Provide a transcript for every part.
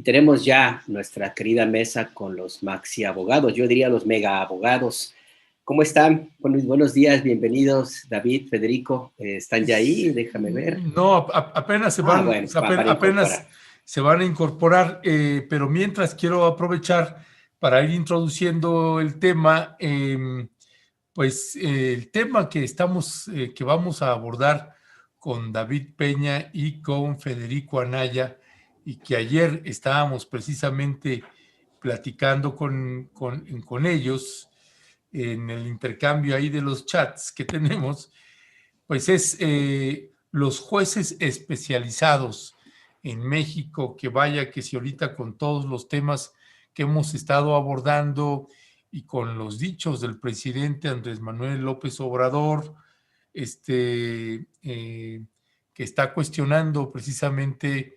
Tenemos ya nuestra querida mesa con los maxi abogados, yo diría los mega abogados. ¿Cómo están? Buenos días, bienvenidos, David, Federico. ¿Están ya ahí? Déjame ver. No, apenas se van, Bueno, para apenas incorporar. se van a incorporar, pero mientras quiero aprovechar para ir introduciendo el tema, el tema que vamos a abordar con David Peña y con Federico Anaya, y que ayer estábamos precisamente platicando con ellos en el intercambio ahí de los chats que tenemos, pues es los jueces especializados en México, que vaya que si ahorita con todos los temas que hemos estado abordando y con los dichos del presidente Andrés Manuel López Obrador, que está cuestionando precisamente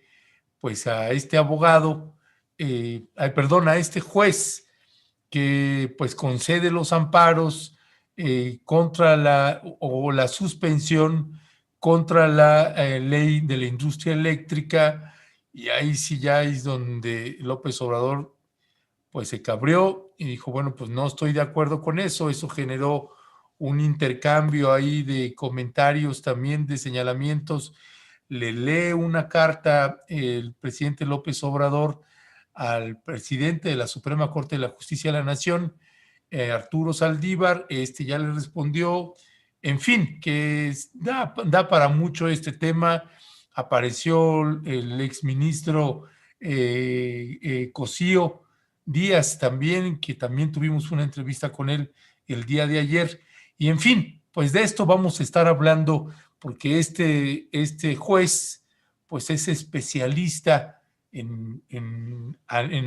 pues a este abogado, a este juez que pues concede los amparos contra la suspensión contra la ley de la industria eléctrica, y ahí sí ya es donde López Obrador pues se cabreó y dijo, bueno, pues no estoy de acuerdo con eso. Eso generó un intercambio ahí de comentarios, también de señalamientos. Le lee una carta el presidente López Obrador al presidente de la Suprema Corte de la Justicia de la Nación, Arturo Saldívar. Ya le respondió. En fin, que da para mucho este tema. Apareció el exministro Cosío Díaz también, que también tuvimos una entrevista con él el día de ayer. Y en fin, pues de esto vamos a estar hablando, porque este juez pues es especialista en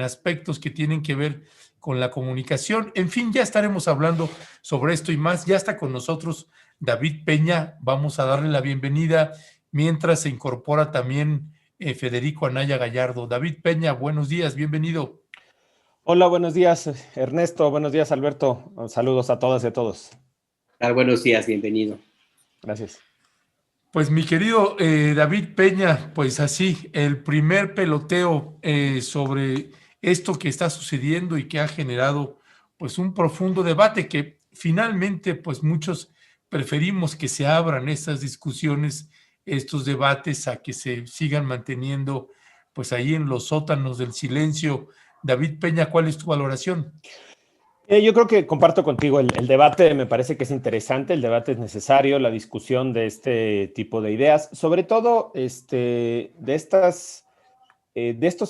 aspectos que tienen que ver con la comunicación. En fin, ya estaremos hablando sobre esto y más. Ya está con nosotros David Peña. Vamos a darle la bienvenida mientras se incorpora también Federico Anaya Gallardo. David Peña, buenos días, bienvenido. Hola, buenos días, Ernesto. Buenos días, Alberto. Saludos a todas y a todos. Buenos días, bienvenido. Gracias. Pues mi querido David Peña, pues así, el primer peloteo sobre esto que está sucediendo y que ha generado pues un profundo debate, que finalmente pues muchos preferimos que se abran estas discusiones, estos debates, a que se sigan manteniendo pues ahí en los sótanos del silencio. David Peña, ¿cuál es tu valoración? Yo creo que comparto contigo el debate. Me parece que es interesante, el debate es necesario, la discusión de este tipo de ideas, sobre todo de estos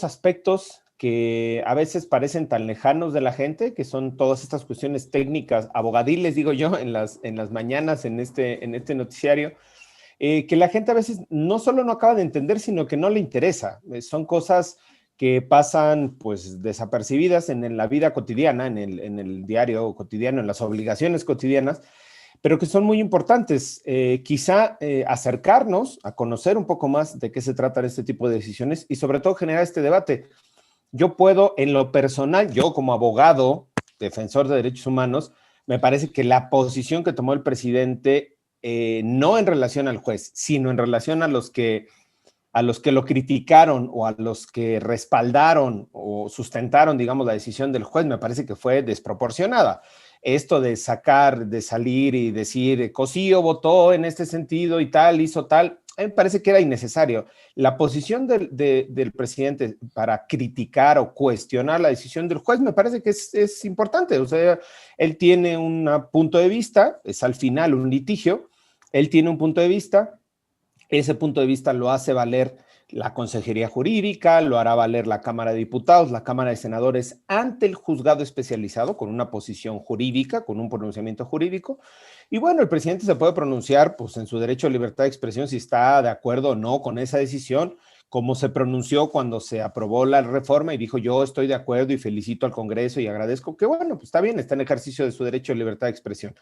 aspectos que a veces parecen tan lejanos de la gente, que son todas estas cuestiones técnicas, abogadiles, digo yo, en las mañanas en este noticiario, que la gente a veces no solo no acaba de entender, sino que no le interesa. Son cosas que pasan pues desapercibidas en la vida cotidiana, en el diario cotidiano, en las obligaciones cotidianas, pero que son muy importantes. Quizá acercarnos a conocer un poco más de qué se tratan este tipo de decisiones y sobre todo generar este debate. Yo puedo, en lo personal, yo como abogado, defensor de derechos humanos, me parece que la posición que tomó el presidente, no en relación al juez, sino en relación a los que lo criticaron o a los que respaldaron o sustentaron, digamos, la decisión del juez, me parece que fue desproporcionada. Esto de salir y decir, Cosío votó en este sentido y tal, hizo tal, me parece que era innecesario. La posición del presidente para criticar o cuestionar la decisión del juez me parece que es importante. O sea, él tiene un punto de vista, es al final un litigio, él tiene un punto de vista. Ese punto de vista lo hace valer la Consejería Jurídica, lo hará valer la Cámara de Diputados, la Cámara de Senadores ante el juzgado especializado con una posición jurídica, con un pronunciamiento jurídico. Y bueno, el presidente se puede pronunciar pues, en su derecho a libertad de expresión si está de acuerdo o no con esa decisión, como se pronunció cuando se aprobó la reforma y dijo yo estoy de acuerdo y felicito al Congreso y agradezco que bueno, pues está bien, está en ejercicio de su derecho a libertad de expresión.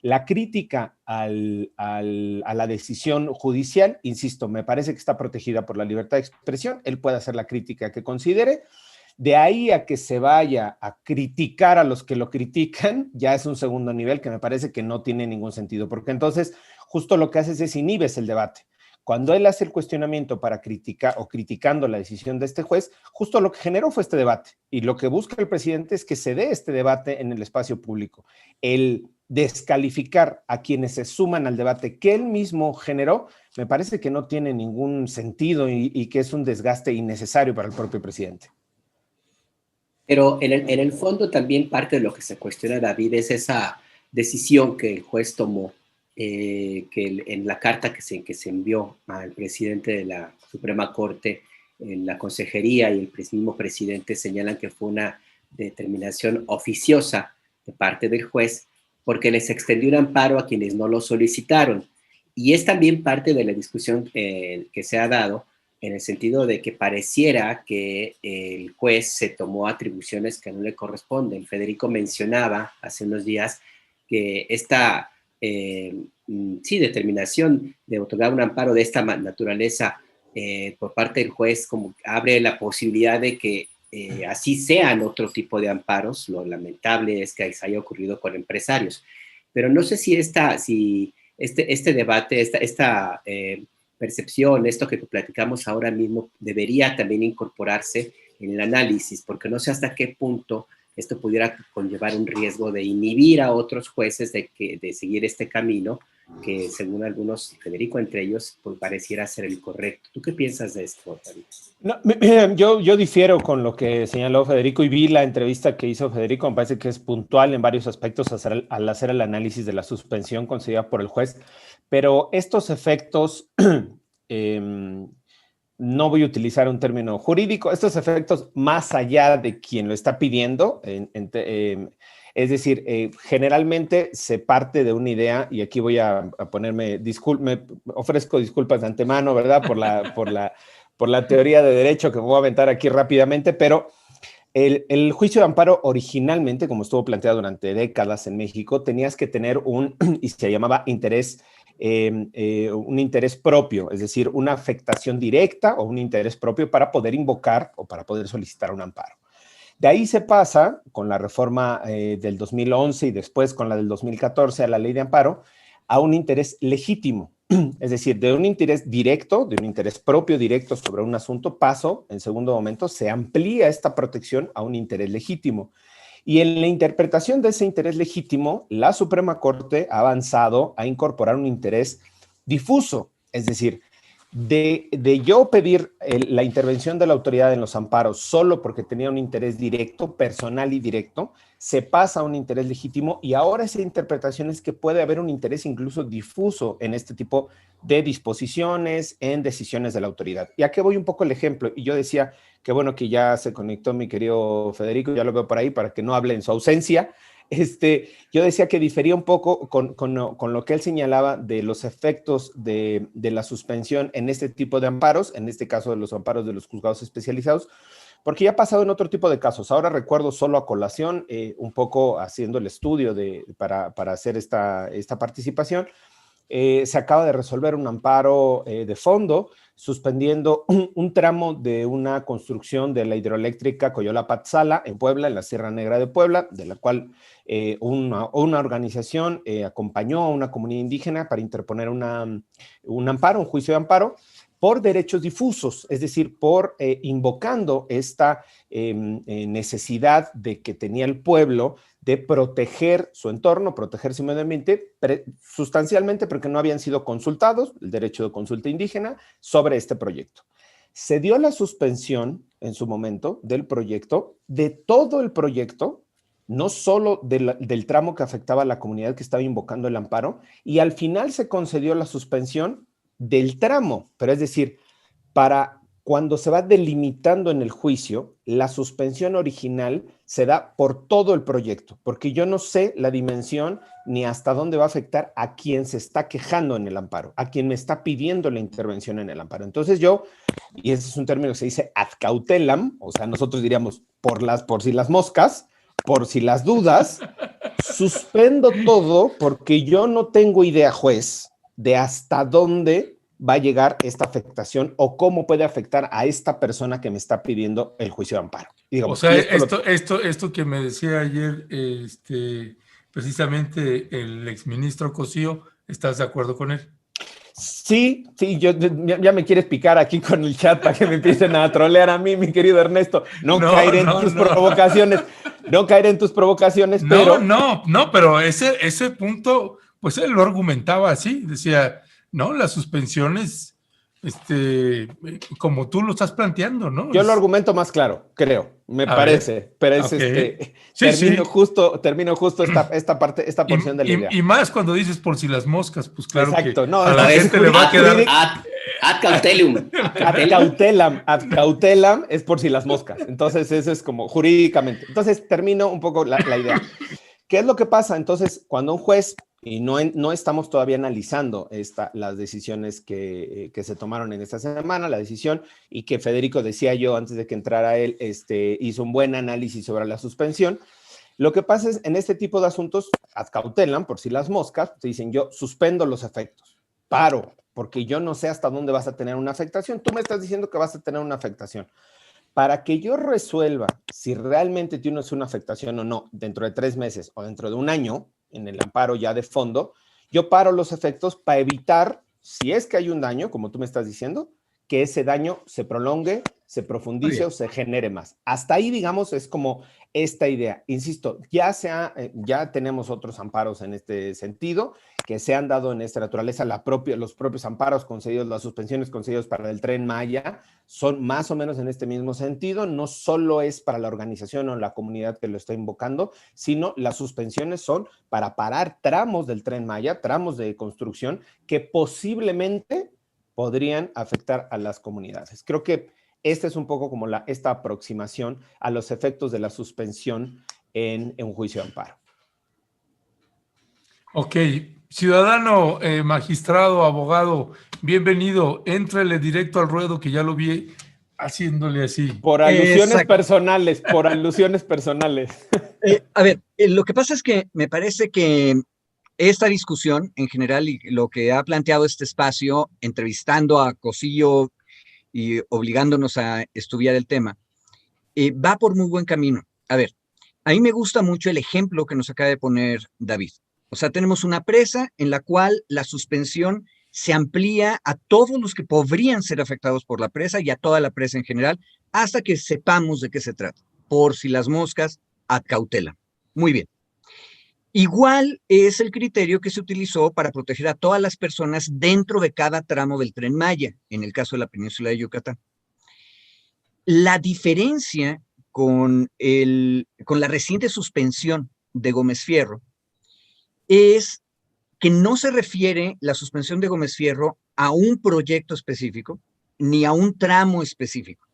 La crítica a la decisión judicial, insisto, me parece que está protegida por la libertad de expresión. Él puede hacer la crítica que considere. De ahí a que se vaya a criticar a los que lo critican, ya es un segundo nivel que me parece que no tiene ningún sentido, porque entonces justo lo que haces es inhibes el debate. Cuando él hace el cuestionamiento para criticar o criticando la decisión de este juez, justo lo que generó fue este debate. Y lo que busca el presidente es que se dé este debate en el espacio público. El descalificar a quienes se suman al debate que él mismo generó, me parece que no tiene ningún sentido y que es un desgaste innecesario para el propio presidente. Pero en el fondo también parte de lo que se cuestiona, David, es esa decisión que el juez tomó, en la carta que se envió al presidente de la Suprema Corte, en la consejería y el mismo presidente señalan que fue una determinación oficiosa de parte del juez porque les extendió un amparo a quienes no lo solicitaron. Y es también parte de la discusión que se ha dado en el sentido de que pareciera que el juez se tomó atribuciones que no le corresponden. Federico mencionaba hace unos días que esta determinación de otorgar un amparo de esta naturaleza por parte del juez como abre la posibilidad de que así sean otro tipo de amparos. Lo lamentable es que se haya ocurrido con empresarios. Pero no sé si este debate, esta percepción, esto que platicamos ahora mismo, debería también incorporarse en el análisis, porque no sé hasta qué punto esto pudiera conllevar un riesgo de inhibir a otros jueces de seguir este camino, que según algunos, Federico entre ellos, pues pareciera ser el correcto. ¿Tú qué piensas de esto, David? No, yo difiero con lo que señaló Federico y vi la entrevista que hizo Federico. Me parece que es puntual en varios aspectos al hacer el análisis de la suspensión concedida por el juez, pero estos efectos, no voy a utilizar un término jurídico, estos efectos más allá de quien lo está pidiendo, es decir, generalmente se parte de una idea, y aquí voy a ponerme, me ofrezco disculpas de antemano, ¿verdad? Por la teoría de derecho que me voy a aventar aquí rápidamente, pero el juicio de amparo originalmente, como estuvo planteado durante décadas en México, tenías que tener y se llamaba un interés propio, es decir, una afectación directa o un interés propio para poder invocar o para poder solicitar un amparo. De ahí se pasa con la reforma del 2011 y después con la del 2014 a la ley de amparo a un interés legítimo. Es decir, de un interés directo, de un interés propio directo sobre un asunto, en segundo momento, se amplía esta protección a un interés legítimo. Y en la interpretación de ese interés legítimo, la Suprema Corte ha avanzado a incorporar un interés difuso, es decir, de yo pedir la intervención de la autoridad en los amparos solo porque tenía un interés directo, personal y directo, se pasa a un interés legítimo y ahora esa interpretación es que puede haber un interés incluso difuso en este tipo de disposiciones, en decisiones de la autoridad. Y aquí voy un poco el ejemplo, y yo decía que bueno que ya se conectó mi querido Federico, ya lo veo por ahí para que no hable en su ausencia. Yo decía que difería un poco con lo que él señalaba de los efectos de la suspensión en este tipo de amparos, en este caso de los amparos de los juzgados especializados, porque ya ha pasado en otro tipo de casos. Ahora recuerdo solo a colación, un poco haciendo el estudio para hacer esta participación, se acaba de resolver un amparo de fondo suspendiendo un tramo de una construcción de la hidroeléctrica Coyola-Patzala en Puebla, en la Sierra Negra de Puebla, de la cual una organización acompañó a una comunidad indígena para interponer un amparo, un juicio de amparo, por derechos difusos, es decir, por invocando esta necesidad de que tenía el pueblo de proteger su entorno, proteger su medio ambiente, sustancialmente porque no habían sido consultados, el derecho de consulta indígena, sobre este proyecto. Se dio la suspensión en su momento del proyecto, de todo el proyecto, no solo del tramo que afectaba a la comunidad que estaba invocando el amparo, y al final se concedió la suspensión del tramo, pero es decir, para cuando se va delimitando en el juicio, la suspensión original se da por todo el proyecto, porque yo no sé la dimensión ni hasta dónde va a afectar a quien se está quejando en el amparo, a quien me está pidiendo la intervención en el amparo. Entonces yo, y ese es un término que se dice ad cautelam, o sea, nosotros diríamos por si las moscas, por si las dudas, suspendo todo porque yo no tengo idea, juez, de hasta dónde va a llegar esta afectación o cómo puede afectar a esta persona que me está pidiendo el juicio de amparo. Digamos, o sea, esto que me decía ayer precisamente el exministro Cosío, ¿estás de acuerdo con él? Sí, ya me quieres picar aquí con el chat para que me empiecen a trolear a mí, mi querido Ernesto. No caer en tus provocaciones. No caer en tus provocaciones, pero... No, pero ese punto, pues él lo argumentaba así, decía, no, las suspensiones, como tú lo estás planteando, ¿no? Yo lo argumento más claro, creo, me parece, pero es okay. termino justo esta parte, esta porción de la idea. Y más cuando dices por si las moscas, pues claro. Exacto, que no, a la gente le va a quedar... Ad cautelam. Ad cautelam es por si las moscas. Entonces, eso es como jurídicamente. Entonces, termino un poco la idea. ¿Qué es lo que pasa? Entonces, cuando un juez, y no estamos todavía analizando las decisiones que se tomaron en esta semana, la decisión, y que Federico, decía yo antes de que entrara él, hizo un buen análisis sobre la suspensión. Lo que pasa es, en este tipo de asuntos, ad cautelam, por si las moscas, te dicen, yo suspendo los efectos, paro, porque yo no sé hasta dónde vas a tener una afectación. Tú me estás diciendo que vas a tener una afectación. Para que yo resuelva si realmente tienes una afectación o no dentro de 3 meses o dentro de un año, en el amparo ya de fondo, yo paro los efectos para evitar, si es que hay un daño, como tú me estás diciendo, que ese daño se prolongue, se profundice o se genere más. Hasta ahí, digamos, es como esta idea. Insisto, ya tenemos otros amparos en este sentido que se han dado en esta naturaleza. Los propios amparos concedidos, las suspensiones concedidas para el Tren Maya son más o menos en este mismo sentido. No solo es para la organización o la comunidad que lo está invocando, sino las suspensiones son para parar tramos del Tren Maya, tramos de construcción que posiblemente podrían afectar a las comunidades. Creo que esta es un poco como esta aproximación a los efectos de la suspensión en un juicio de amparo. Ok, ciudadano, magistrado, abogado, bienvenido. Éntrale directo al ruedo, que ya lo vi haciéndole así. Por alusiones personales, por alusiones personales. A ver, lo que pasa es que me parece que esta discusión en general y lo que ha planteado este espacio, entrevistando a Cosillo y obligándonos a estudiar el tema, va por muy buen camino. A ver, a mí me gusta mucho el ejemplo que nos acaba de poner David. O sea, tenemos una presa en la cual la suspensión se amplía a todos los que podrían ser afectados por la presa y a toda la presa en general, hasta que sepamos de qué se trata. Por si las moscas, ad cautelam. Muy bien. Igual es el criterio que se utilizó para proteger a todas las personas dentro de cada tramo del Tren Maya, en el caso de la península de Yucatán. La diferencia con la reciente suspensión de Gómez Fierro es que no se refiere la suspensión de Gómez Fierro a un proyecto específico, ni a un tramo específico,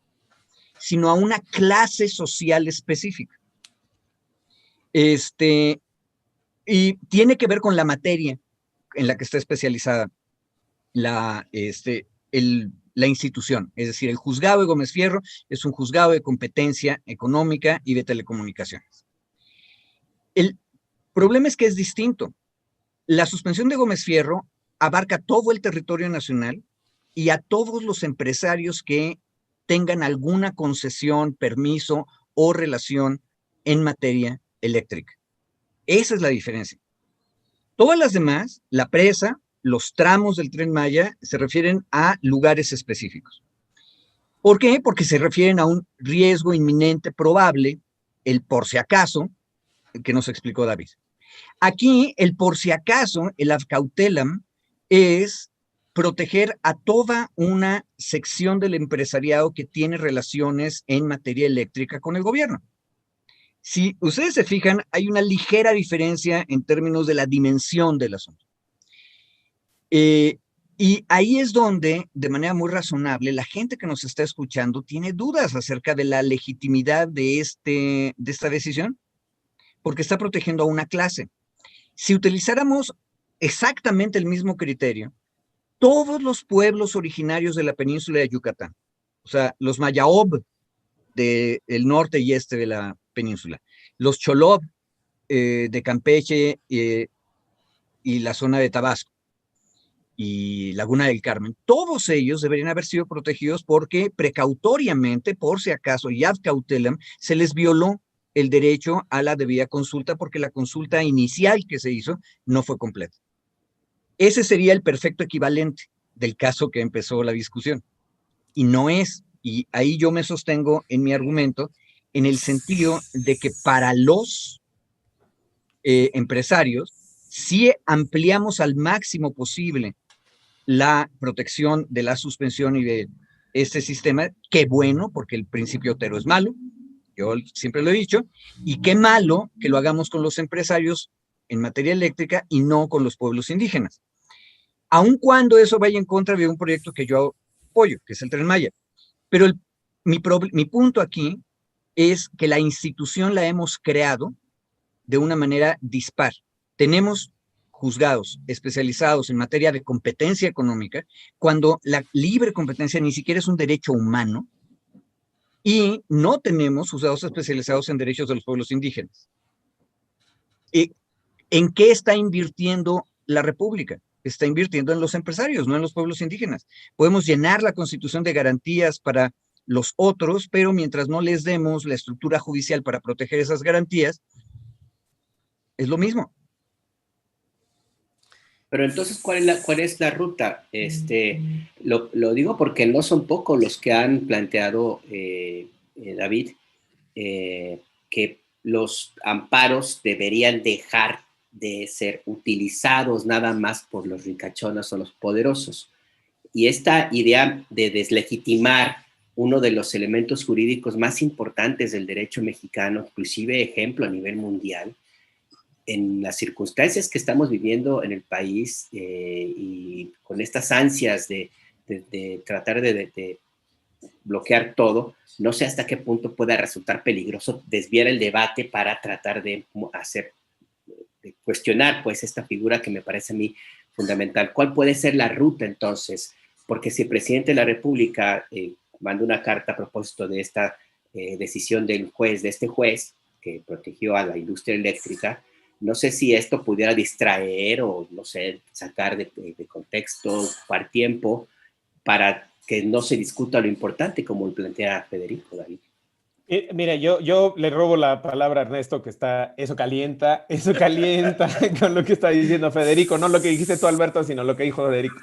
sino a una clase social específica. Y tiene que ver con la materia en la que está especializada la institución. Es decir, el juzgado de Gómez Fierro es un juzgado de competencia económica y de telecomunicaciones. El problema es que es distinto. La suspensión de Gómez Fierro abarca todo el territorio nacional y a todos los empresarios que tengan alguna concesión, permiso o relación en materia eléctrica. Esa es la diferencia. Todas las demás, la presa, los tramos del Tren Maya, se refieren a lugares específicos. ¿Por qué? Porque se refieren a un riesgo inminente probable, el por si acaso, que nos explicó David. Aquí, el por si acaso, el ad cautelam, es proteger a toda una sección del empresariado que tiene relaciones en materia eléctrica con el gobierno. Si ustedes se fijan, hay una ligera diferencia en términos de la dimensión del asunto. Y ahí es donde, de manera muy razonable, la gente que nos está escuchando tiene dudas acerca de la legitimidad de esta decisión, porque está protegiendo a una clase. Si utilizáramos exactamente el mismo criterio, todos los pueblos originarios de la península de Yucatán, o sea, los Mayaob del norte y este de la península, los Cholob de Campeche y la zona de Tabasco y Laguna del Carmen, todos ellos deberían haber sido protegidos porque precautoriamente, por si acaso, y ad cautelam, se les violó el derecho a la debida consulta porque la consulta inicial que se hizo no fue completa. Ese sería el perfecto equivalente. del caso que empezó la discusión. Y no es, y ahí yo me sostengo en mi argumento, en el sentido de que para los empresarios, si ampliamos al máximo posible la protección de la suspensión y de este sistema, qué bueno, porque el principio Otero es malo, yo siempre lo he dicho, y qué malo que lo hagamos con los empresarios en materia eléctrica y no con los pueblos indígenas. Aun cuando eso vaya en contra de un proyecto que yo apoyo, que es el Tren Maya. Pero mi punto aquí es que la institución la hemos creado de una manera dispar. Tenemos juzgados especializados en materia de competencia económica, cuando la libre competencia ni siquiera es un derecho humano, y no tenemos juzgados especializados en derechos de los pueblos indígenas. ¿En qué está invirtiendo la República? Está invirtiendo en los empresarios, no en los pueblos indígenas. Podemos llenar la Constitución de garantías para los otros, pero mientras no les demos la estructura judicial para proteger esas garantías, es lo mismo. Pero entonces, ¿cuál es la ruta? Lo digo porque no son pocos los que han planteado, David, que los amparos deberían dejar de ser utilizados nada más por los ricachones o los poderosos. Y esta idea de deslegitimar uno de los elementos jurídicos más importantes del derecho mexicano, inclusive ejemplo a nivel mundial, en las circunstancias que estamos viviendo en el país, y con estas ansias de tratar de bloquear todo, no sé hasta qué punto pueda resultar peligroso desviar el debate para tratar de cuestionar pues esta figura que me parece a mí fundamental. ¿Cuál puede ser la ruta entonces? Porque si el presidente de la República manda una carta a propósito de esta decisión del juez, de este juez que protegió a la industria eléctrica, no sé si esto pudiera distraer o, no sé, sacar de contexto, ocupar tiempo para que no se discuta lo importante, como lo plantea Federico, David. Mira, yo le robo la palabra a Ernesto, que eso calienta con lo que está diciendo Federico, no lo que dijiste tú, Alberto, sino lo que dijo Federico.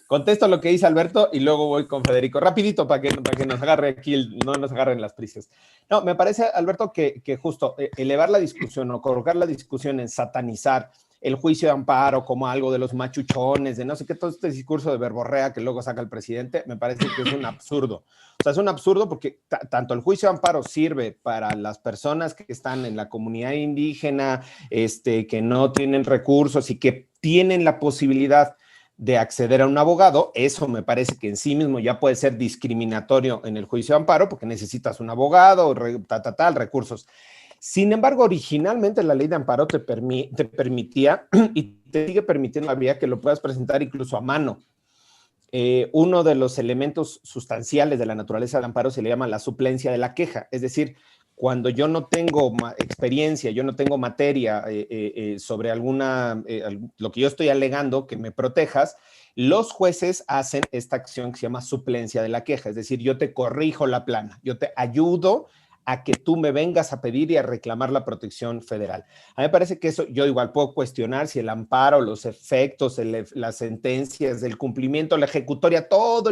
Contesto lo que dice Alberto y luego voy con Federico. Rapidito para que nos agarre aquí, no nos agarren las prisas. No, me parece, Alberto, que justo elevar la discusión o colocar la discusión en satanizar el juicio de amparo como algo de los machuchones, de no sé qué, todo este discurso de verborrea que luego saca el presidente, me parece que es un absurdo. O sea, es un absurdo porque tanto el juicio de amparo sirve para las personas que están en la comunidad indígena, que no tienen recursos y que tienen la posibilidad de acceder a un abogado. Eso me parece que en sí mismo ya puede ser discriminatorio en el juicio de amparo porque necesitas un abogado, recursos. Sin embargo, originalmente la ley de amparo te permitía y te sigue permitiendo la vía que lo puedas presentar incluso a mano. Uno de los elementos sustanciales de la naturaleza del amparo se le llama la suplencia de la queja, es decir, cuando yo no tengo experiencia, yo no tengo materia sobre lo que yo estoy alegando que me protejas, los jueces hacen esta acción que se llama suplencia de la queja, es decir, yo te corrijo la plana, yo te ayudo a que tú me vengas a pedir y a reclamar la protección federal. A mí me parece que eso, yo igual puedo cuestionar si el amparo, los efectos, las sentencias, el cumplimiento, la ejecutoria, todos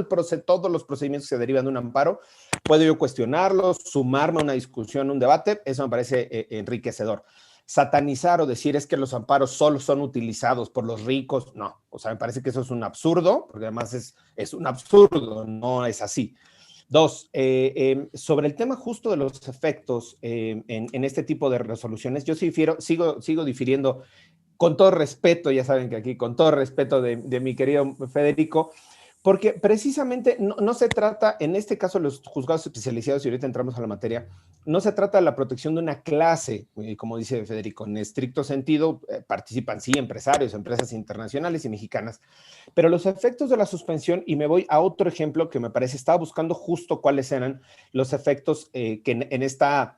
los procedimientos que se derivan de un amparo, puedo yo cuestionarlos, sumarme a una discusión, un debate, eso me parece enriquecedor. Satanizar o decir es que los amparos solo son utilizados por los ricos, no. O sea, me parece que eso es un absurdo, porque además es un absurdo, no es así. Dos, sobre el tema justo de los efectos en este tipo de resoluciones, yo sigo difiriendo con todo respeto, ya saben que aquí con todo respeto de mi querido Federico, porque precisamente no se trata, en este caso los juzgados especializados, y ahorita entramos a la materia, no se trata de la protección de una clase, como dice Federico, en estricto sentido, participan sí empresarios, empresas internacionales y mexicanas, pero los efectos de la suspensión, y me voy a otro ejemplo que me parece, estaba buscando justo cuáles eran los efectos que en esta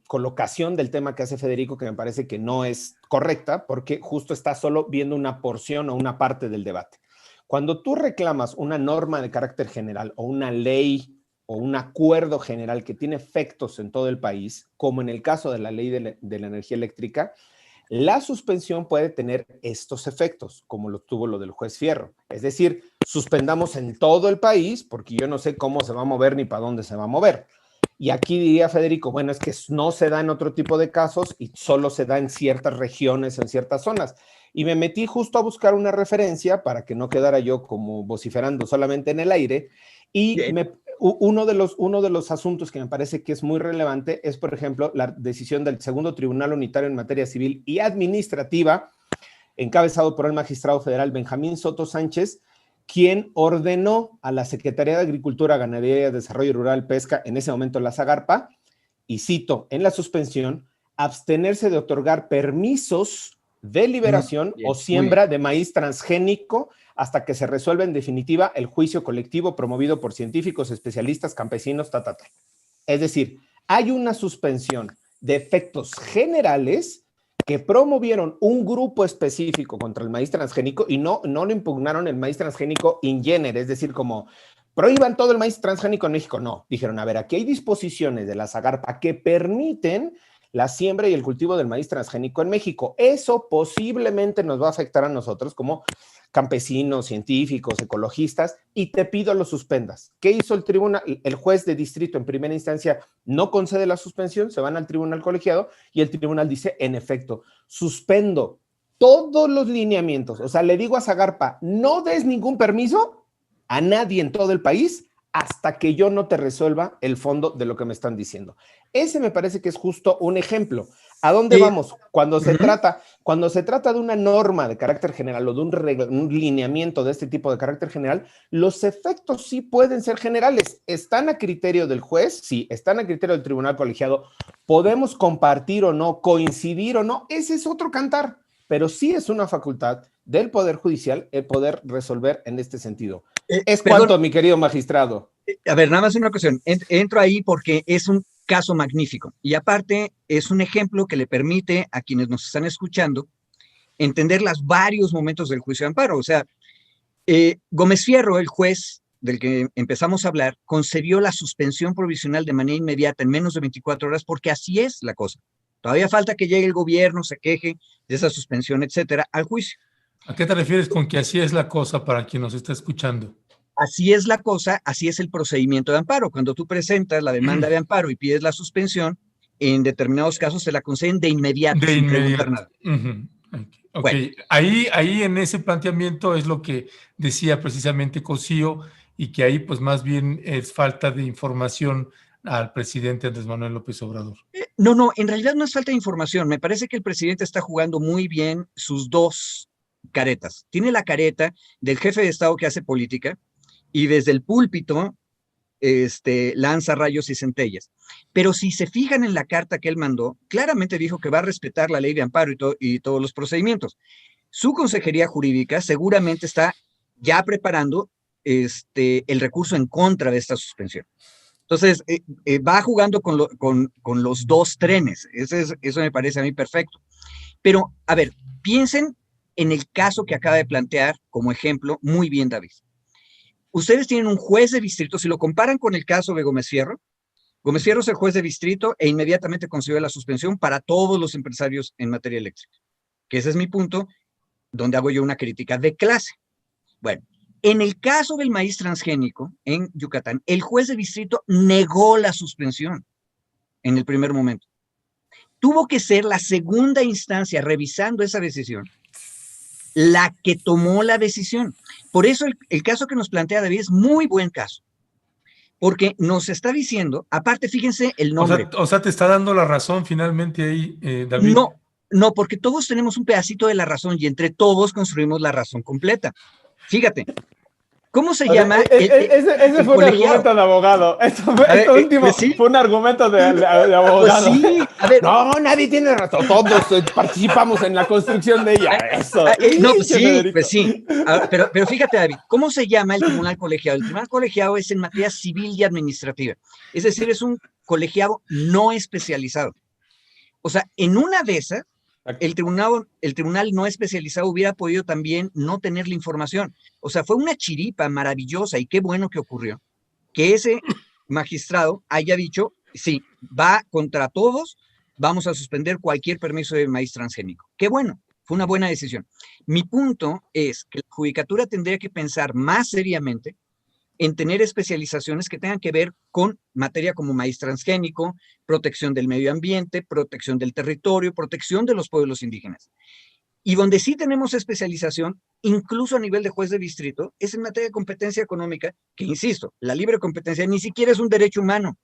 colocación del tema que hace Federico, que me parece que no es correcta, porque justo está solo viendo una porción o una parte del debate. Cuando tú reclamas una norma de carácter general o una ley o un acuerdo general que tiene efectos en todo el país, como en el caso de la ley de la energía eléctrica, La suspensión puede tener estos efectos, como lo tuvo lo del juez Fierro. Es decir, suspendamos en todo el país, porque yo no sé cómo se va a mover ni para dónde se va a mover. Y aquí diría Federico, bueno, es que no se da en otro tipo de casos y solo se da en ciertas regiones, en ciertas zonas. Y me metí justo a buscar una referencia para que no quedara yo como vociferando solamente en el aire. Y uno de los asuntos que me parece que es muy relevante es, por ejemplo, la decisión del Segundo Tribunal Unitario en Materia Civil y Administrativa, encabezado por el magistrado federal Benjamín Soto Sánchez, quien ordenó a la Secretaría de Agricultura, Ganadería, Desarrollo Rural, Pesca, en ese momento la SAGARPA, y cito, en la suspensión, abstenerse de otorgar permisos de liberación o siembra de maíz transgénico hasta que se resuelva en definitiva el juicio colectivo promovido por científicos, especialistas, campesinos, Es decir, hay una suspensión de efectos generales que promovieron un grupo específico contra el maíz transgénico y no lo impugnaron el maíz transgénico in genere, es decir, como prohíban todo el maíz transgénico en México. No, dijeron, a ver, aquí hay disposiciones de la SAGARPA que permiten la siembra y el cultivo del maíz transgénico en México. Eso posiblemente nos va a afectar a nosotros como campesinos, científicos, ecologistas, y te pido lo suspendas. ¿Qué hizo el tribunal? El juez de distrito en primera instancia no concede la suspensión, se van al tribunal colegiado y el tribunal dice, en efecto, suspendo todos los lineamientos. O sea, le digo a SAGARPA, no des ningún permiso a nadie en todo el país hasta que yo no te resuelva el fondo de lo que me están diciendo. Ese me parece que es justo un ejemplo. ¿A dónde vamos? Cuando se trata de una norma de carácter general o de un lineamiento de este tipo de carácter general, los efectos sí pueden ser generales. ¿Están a criterio del juez? Sí. ¿Están a criterio del tribunal colegiado? ¿Podemos compartir o no, coincidir o no? Ese es otro cantar, pero sí es una facultad del Poder Judicial el poder resolver en este sentido. ¿Es cuánto, mi querido magistrado? A ver, nada más una cuestión. Entro ahí porque es un caso magnífico y aparte es un ejemplo que le permite a quienes nos están escuchando entender los varios momentos del juicio de amparo. O sea, Gómez Fierro, el juez del que empezamos a hablar, concedió la suspensión provisional de manera inmediata en menos de 24 horas porque así es la cosa. Todavía falta que llegue el gobierno, se queje de esa suspensión, etcétera, al juicio. ¿A qué te refieres con que así es la cosa para quien nos está escuchando? Así es la cosa, así es el procedimiento de amparo. Cuando tú presentas la demanda de amparo y pides la suspensión, en determinados casos se la conceden de inmediato, sin preguntar nada. Ok, bueno. Ahí en ese planteamiento es lo que decía precisamente Cosío y que ahí pues más bien es falta de información al presidente Andrés Manuel López Obrador. No, en realidad no es falta de información. Me parece que el presidente está jugando muy bien sus dos caretas. Tiene la careta del jefe de Estado que hace política y desde el púlpito lanza rayos y centellas. Pero si se fijan en la carta que él mandó, claramente dijo que va a respetar la ley de amparo y todos los procedimientos. Su consejería jurídica seguramente está ya preparando el recurso en contra de esta suspensión. Entonces, va jugando con los dos trenes. Eso me parece a mí perfecto. Pero, a ver, piensen en el caso que acaba de plantear como ejemplo muy bien David. Ustedes tienen un juez de distrito, si lo comparan con el caso de Gómez Fierro es el juez de distrito e inmediatamente concedió la suspensión para todos los empresarios en materia eléctrica. Que ese es mi punto, donde hago yo una crítica de clase. Bueno, en el caso del maíz transgénico en Yucatán, el juez de distrito negó la suspensión en el primer momento. Tuvo que ser la segunda instancia revisando esa decisión la que tomó la decisión. Por eso el caso que nos plantea David es muy buen caso, porque nos está diciendo, aparte fíjense el nombre. O sea, te está dando la razón finalmente ahí, David. No, porque todos tenemos un pedacito de la razón y entre todos construimos la razón completa. Fíjate, ¿cómo se llama? Ese fue un argumento de abogado. Esto último pues sí. Fue un argumento de abogado. Pues sí. A ver, no, nadie tiene razón. Todos participamos en la construcción de ella. Eso. No, pues sí. Pero fíjate, David, ¿cómo se llama el tribunal colegiado? El tribunal colegiado es en materia civil y administrativa. Es decir, es un colegiado no especializado. O sea, en una de esas, el tribunal no especializado hubiera podido también no tener la información. O sea, fue una chiripa maravillosa y qué bueno que ocurrió. Que ese magistrado haya dicho, sí, va contra todos vamos a suspender cualquier permiso de maíz transgénico. Qué bueno, fue una buena decisión. Mi punto es que la judicatura tendría que pensar más seriamente en tener especializaciones que tengan que ver con materia como maíz transgénico, protección del medio ambiente, protección del territorio, protección de los pueblos indígenas. Y donde sí tenemos especialización, incluso a nivel de juez de distrito, es en materia de competencia económica, que insisto, la libre competencia ni siquiera es un derecho humano.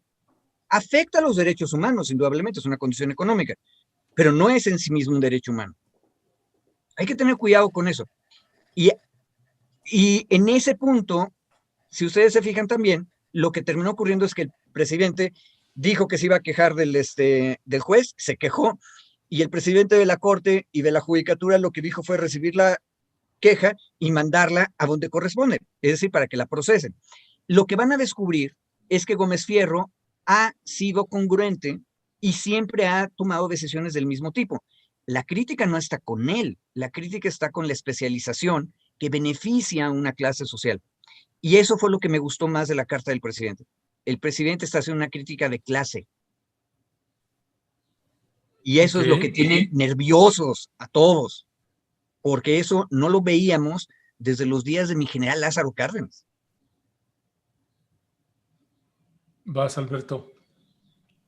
Afecta a los derechos humanos, indudablemente, es una condición económica, pero no es en sí mismo un derecho humano. Hay que tener cuidado con eso. Y en ese punto, si ustedes se fijan también, lo que terminó ocurriendo es que el presidente dijo que se iba a quejar del juez, se quejó, y el presidente de la Corte y de la Judicatura lo que dijo fue recibir la queja y mandarla a donde corresponde, es decir, para que la procesen. Lo que van a descubrir es que Gómez Fierro ha sido congruente y siempre ha tomado decisiones del mismo tipo. La crítica no está con él, la crítica está con la especialización que beneficia a una clase social. Y eso fue lo que me gustó más de la carta del presidente. El presidente está haciendo una crítica de clase. Y eso es lo que tiene nerviosos a todos, porque eso no lo veíamos desde los días de mi general Lázaro Cárdenas. Vas, Alberto.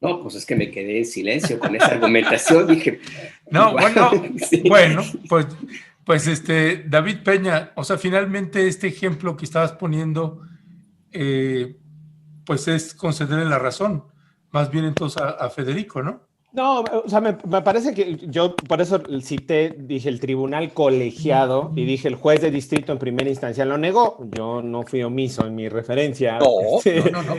No, pues es que me quedé en silencio con esa argumentación. Dije, no, bueno, sí. Bueno, pues David Peña, o sea, finalmente este ejemplo que estabas poniendo, pues es concederle la razón, más bien entonces a Federico, ¿no? No, o sea, me parece que yo por eso cité, dije el tribunal colegiado y dije el juez de distrito en primera instancia lo negó. Yo no fui omiso en mi referencia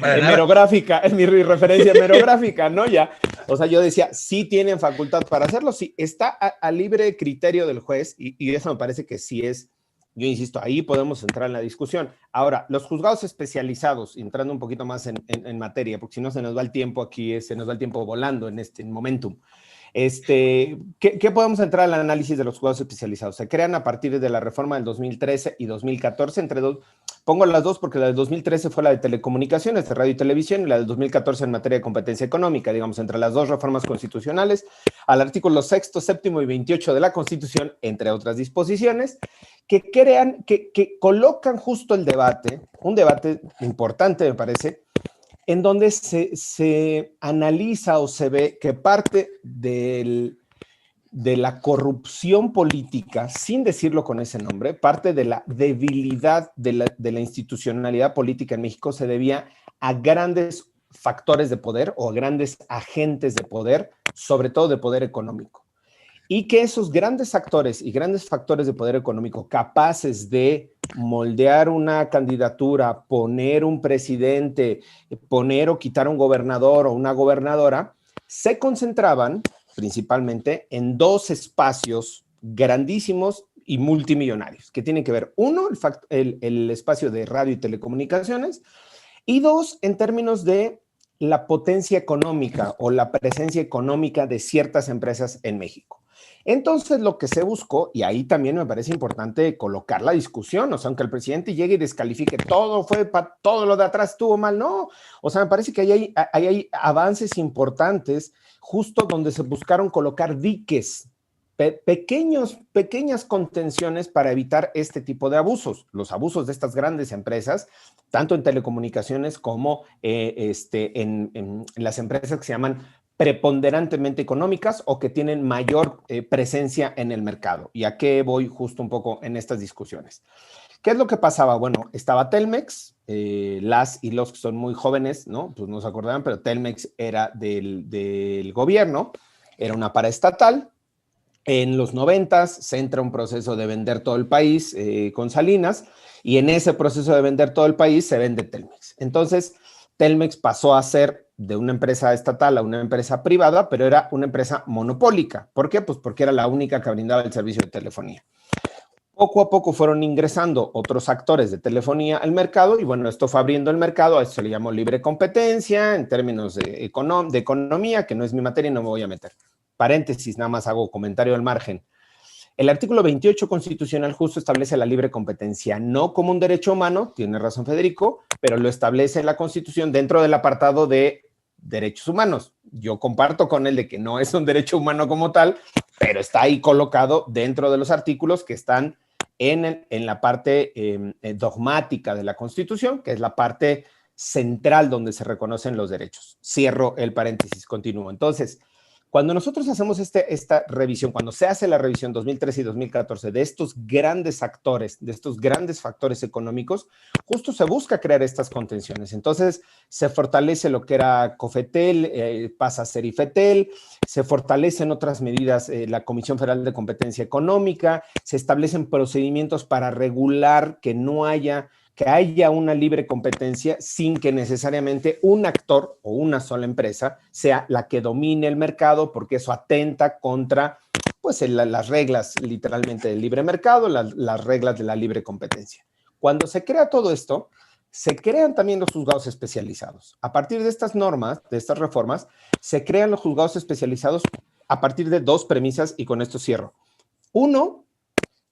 merográfica, en mi referencia merográfica, ¿no? Ya, o sea, yo decía, sí tienen facultad para hacerlo, sí, está a libre criterio del juez y eso me parece que sí es. Yo insisto, ahí podemos entrar en la discusión. Ahora, los juzgados especializados, entrando un poquito más en materia, porque si no se nos va el tiempo aquí, se nos va el tiempo volando en este momentum. ¿Qué podemos entrar al análisis de los juzgados especializados? Se crean a partir de la reforma del 2013 y 2014, pongo las dos porque la del 2013 fue la de telecomunicaciones, de radio y televisión, y la del 2014 en materia de competencia económica, digamos, entre las dos reformas constitucionales, al artículo 6, 7 y 28 de la Constitución, entre otras disposiciones, que colocan justo el debate, un debate importante me parece, en donde se analiza o se ve que parte de la corrupción política, sin decirlo con ese nombre, parte de la debilidad de la institucionalidad política en México se debía a grandes factores de poder o a grandes agentes de poder, sobre todo de poder económico. Y que esos grandes actores y grandes factores de poder económico capaces de moldear una candidatura, poner un presidente, poner o quitar un gobernador o una gobernadora, se concentraban principalmente en dos espacios grandísimos y multimillonarios, que tienen que ver, uno, el espacio de radio y telecomunicaciones, y dos, en términos de la potencia económica o la presencia económica de ciertas empresas en México. Entonces, lo que se buscó, y ahí también me parece importante colocar la discusión, o sea, aunque el presidente llegue y descalifique todo, todo lo de atrás estuvo mal, no, o sea, me parece que ahí hay avances importantes justo donde se buscaron colocar diques, pequeñas contenciones para evitar este tipo de abusos, los abusos de estas grandes empresas, tanto en telecomunicaciones como en las empresas que se llaman preponderantemente económicas o que tienen mayor presencia en el mercado. ¿Y a qué voy justo un poco en estas discusiones? ¿Qué es lo que pasaba? Bueno, estaba Telmex, las y los que son muy jóvenes, ¿no? Pues no se acordarán, pero Telmex era del gobierno, era una paraestatal. En los 90s se entra un proceso de vender todo el país con Salinas y en ese proceso de vender todo el país se vende Telmex. Entonces, Telmex pasó a ser de una empresa estatal a una empresa privada, pero era una empresa monopólica. ¿Por qué? Pues porque era la única que brindaba el servicio de telefonía. Poco a poco fueron ingresando otros actores de telefonía al mercado y bueno, esto fue abriendo el mercado, a esto se le llamó libre competencia en términos de economía, que no es mi materia y no me voy a meter. Paréntesis, nada más hago comentario al margen. El artículo 28 constitucional justo establece la libre competencia, no como un derecho humano, tiene razón Federico, pero lo establece en la Constitución dentro del apartado de derechos humanos. Yo comparto con él de que no es un derecho humano como tal, pero está ahí colocado dentro de los artículos que están en la parte dogmática de la Constitución, que es la parte central donde se reconocen los derechos. Cierro el paréntesis, continúo. Entonces, cuando nosotros hacemos esta revisión, cuando se hace la revisión 2013 y 2014 de estos grandes actores, de estos grandes factores económicos, justo se busca crear estas contenciones. Entonces, se fortalece lo que era COFETEL, pasa a ser IFETEL, se fortalecen otras medidas, la Comisión Federal de Competencia Económica, se establecen procedimientos para regular que haya una libre competencia sin que necesariamente un actor o una sola empresa sea la que domine el mercado, porque eso atenta contra pues, las reglas literalmente del libre mercado, las reglas de la libre competencia. Cuando se crea todo esto, se crean también los juzgados especializados. A partir de estas normas, de estas reformas, se crean los juzgados especializados a partir de dos premisas, y con esto cierro. Uno,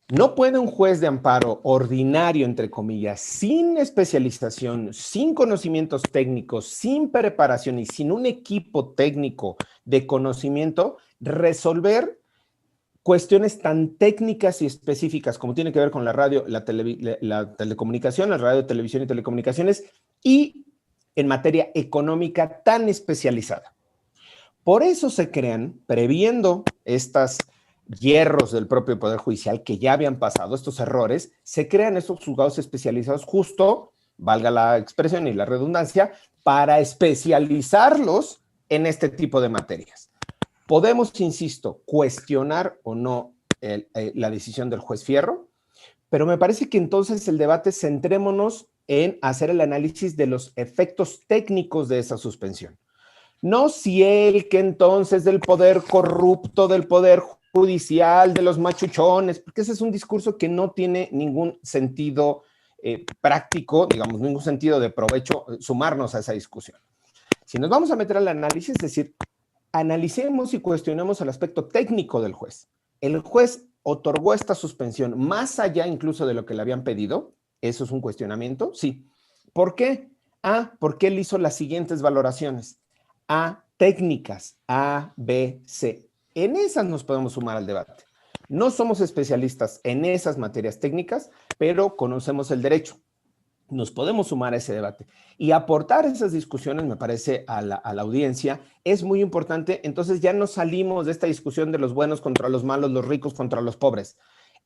no puede un juez de amparo ordinario, entre comillas, sin especialización, sin conocimientos técnicos, sin preparación y sin un equipo técnico de conocimiento, resolver cuestiones tan técnicas y específicas como tiene que ver con la radio, la telecomunicación, la radio, televisión y telecomunicaciones, y en materia económica tan especializada. Por eso se crean, previendo estas hierros del propio Poder Judicial que ya habían pasado, estos errores, se crean estos juzgados especializados justo, valga la expresión y la redundancia, para especializarlos en este tipo de materias. Podemos, insisto, cuestionar o no la decisión del juez Fierro, pero me parece que entonces el debate centrémonos en hacer el análisis de los efectos técnicos de esa suspensión. No si el que entonces del poder corrupto, del poder judicial, de los machuchones, porque ese es un discurso que no tiene ningún sentido práctico, digamos, ningún sentido de provecho sumarnos a esa discusión. Si nos vamos a meter al análisis, es decir, analicemos y cuestionemos el aspecto técnico del juez. El juez otorgó esta suspensión más allá incluso de lo que le habían pedido. ¿Eso es un cuestionamiento? Sí. ¿Por qué? Porque él hizo las siguientes valoraciones. Técnicas, A, B, C. En esas nos podemos sumar al debate. No somos especialistas en esas materias técnicas, pero conocemos el derecho. Nos podemos sumar a ese debate. Y aportar esas discusiones, me parece, a la audiencia es muy importante. Entonces ya no salimos de esta discusión de los buenos contra los malos, los ricos contra los pobres.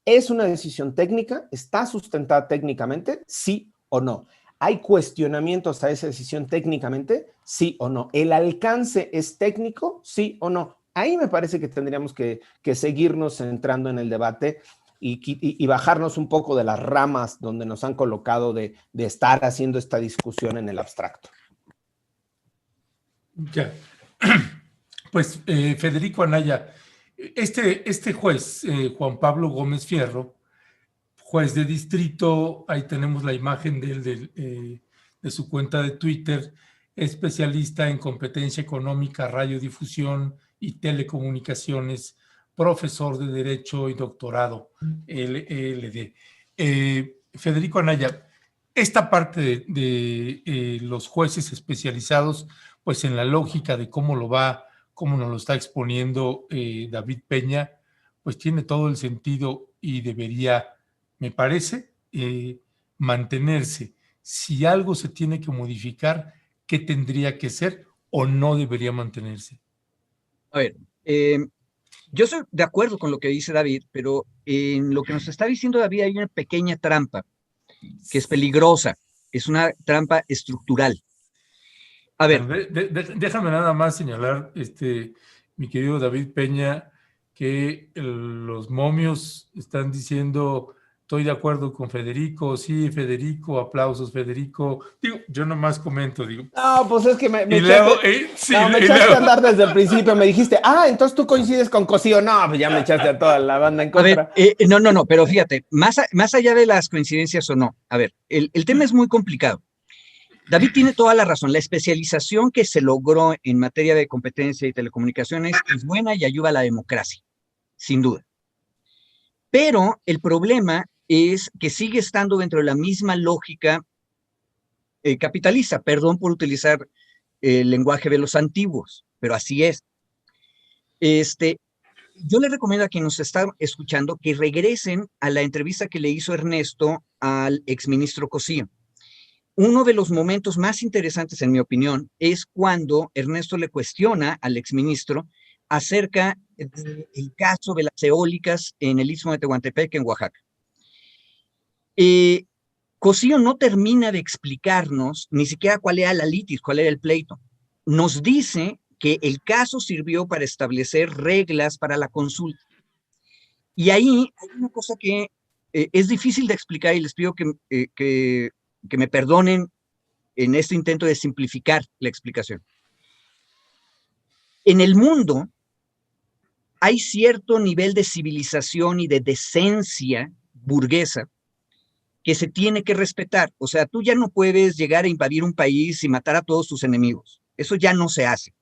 ¿Es una decisión técnica? ¿Está sustentada técnicamente? ¿Sí o no? ¿Hay cuestionamientos a esa decisión técnicamente? Sí o no. ¿El alcance es técnico? Sí o no. Ahí me parece que tendríamos que seguirnos centrando en el debate y bajarnos un poco de las ramas donde nos han colocado de estar haciendo esta discusión en el abstracto. Ya. Pues, Federico Anaya, este juez, Juan Pablo Gómez Fierro, juez de distrito, ahí tenemos la imagen de su cuenta de Twitter, especialista en competencia económica, radiodifusión y telecomunicaciones, profesor de Derecho y doctorado, LLD. Federico Anaya, esta parte de los jueces especializados, pues en la lógica de cómo nos lo está exponiendo David Peña, pues tiene todo el sentido y debería, me parece, mantenerse. Si algo se tiene que modificar, ¿qué tendría que ser o no debería mantenerse? A ver, yo estoy de acuerdo con lo que dice David, pero en lo que nos está diciendo David hay una pequeña trampa que es peligrosa. Es una trampa estructural. A ver. Déjame nada más señalar, mi querido David Peña, que los momios están diciendo, estoy de acuerdo con Federico, sí, Federico, aplausos, Federico. Digo, yo nomás comento, digo. No, pues es que me echaste a andar desde el principio, me dijiste, entonces tú coincides con Cosío. No, pues ya me echaste a toda la banda en contra. A ver, no, pero fíjate, más allá de las coincidencias o no, a ver, el tema es muy complicado. David tiene toda la razón. La especialización que se logró en materia de competencia y telecomunicaciones es buena y ayuda a la democracia, sin duda. Pero el problema es que sigue estando dentro de la misma lógica capitalista, perdón por utilizar el lenguaje de los antiguos, pero así es. Yo le recomiendo a quien nos está escuchando que regresen a la entrevista que le hizo Ernesto al exministro Cosío. Uno de los momentos más interesantes, en mi opinión, es cuando Ernesto le cuestiona al exministro acerca del caso de las eólicas en el Istmo de Tehuantepec, en Oaxaca. Cosío no termina de explicarnos ni siquiera cuál era la litis, cuál era el pleito. Nos dice que el caso sirvió para establecer reglas para la consulta. Y ahí hay una cosa que es difícil de explicar y les pido que me perdonen en este intento de simplificar la explicación. En el mundo hay cierto nivel de civilización y de decencia burguesa que se tiene que respetar. O sea, tú ya no puedes llegar a invadir un país y matar a todos tus enemigos. Eso ya no se hace.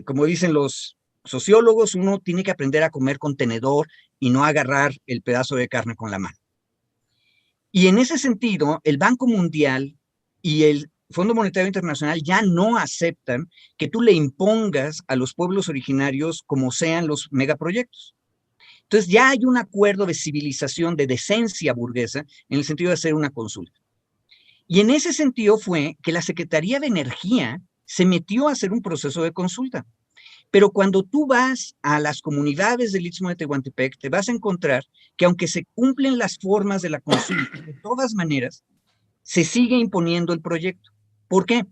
Como dicen los sociólogos, uno tiene que aprender a comer con tenedor y no agarrar el pedazo de carne con la mano. Y en ese sentido, el Banco Mundial y el Fondo Monetario Internacional ya no aceptan que tú le impongas a los pueblos originarios como sean los megaproyectos. Entonces ya hay un acuerdo de civilización, de decencia burguesa, en el sentido de hacer una consulta. Y en ese sentido fue que la Secretaría de Energía se metió a hacer un proceso de consulta. Pero cuando tú vas a las comunidades del Istmo de Tehuantepec, te vas a encontrar que aunque se cumplen las formas de la consulta, de todas maneras, se sigue imponiendo el proyecto. ¿Por qué?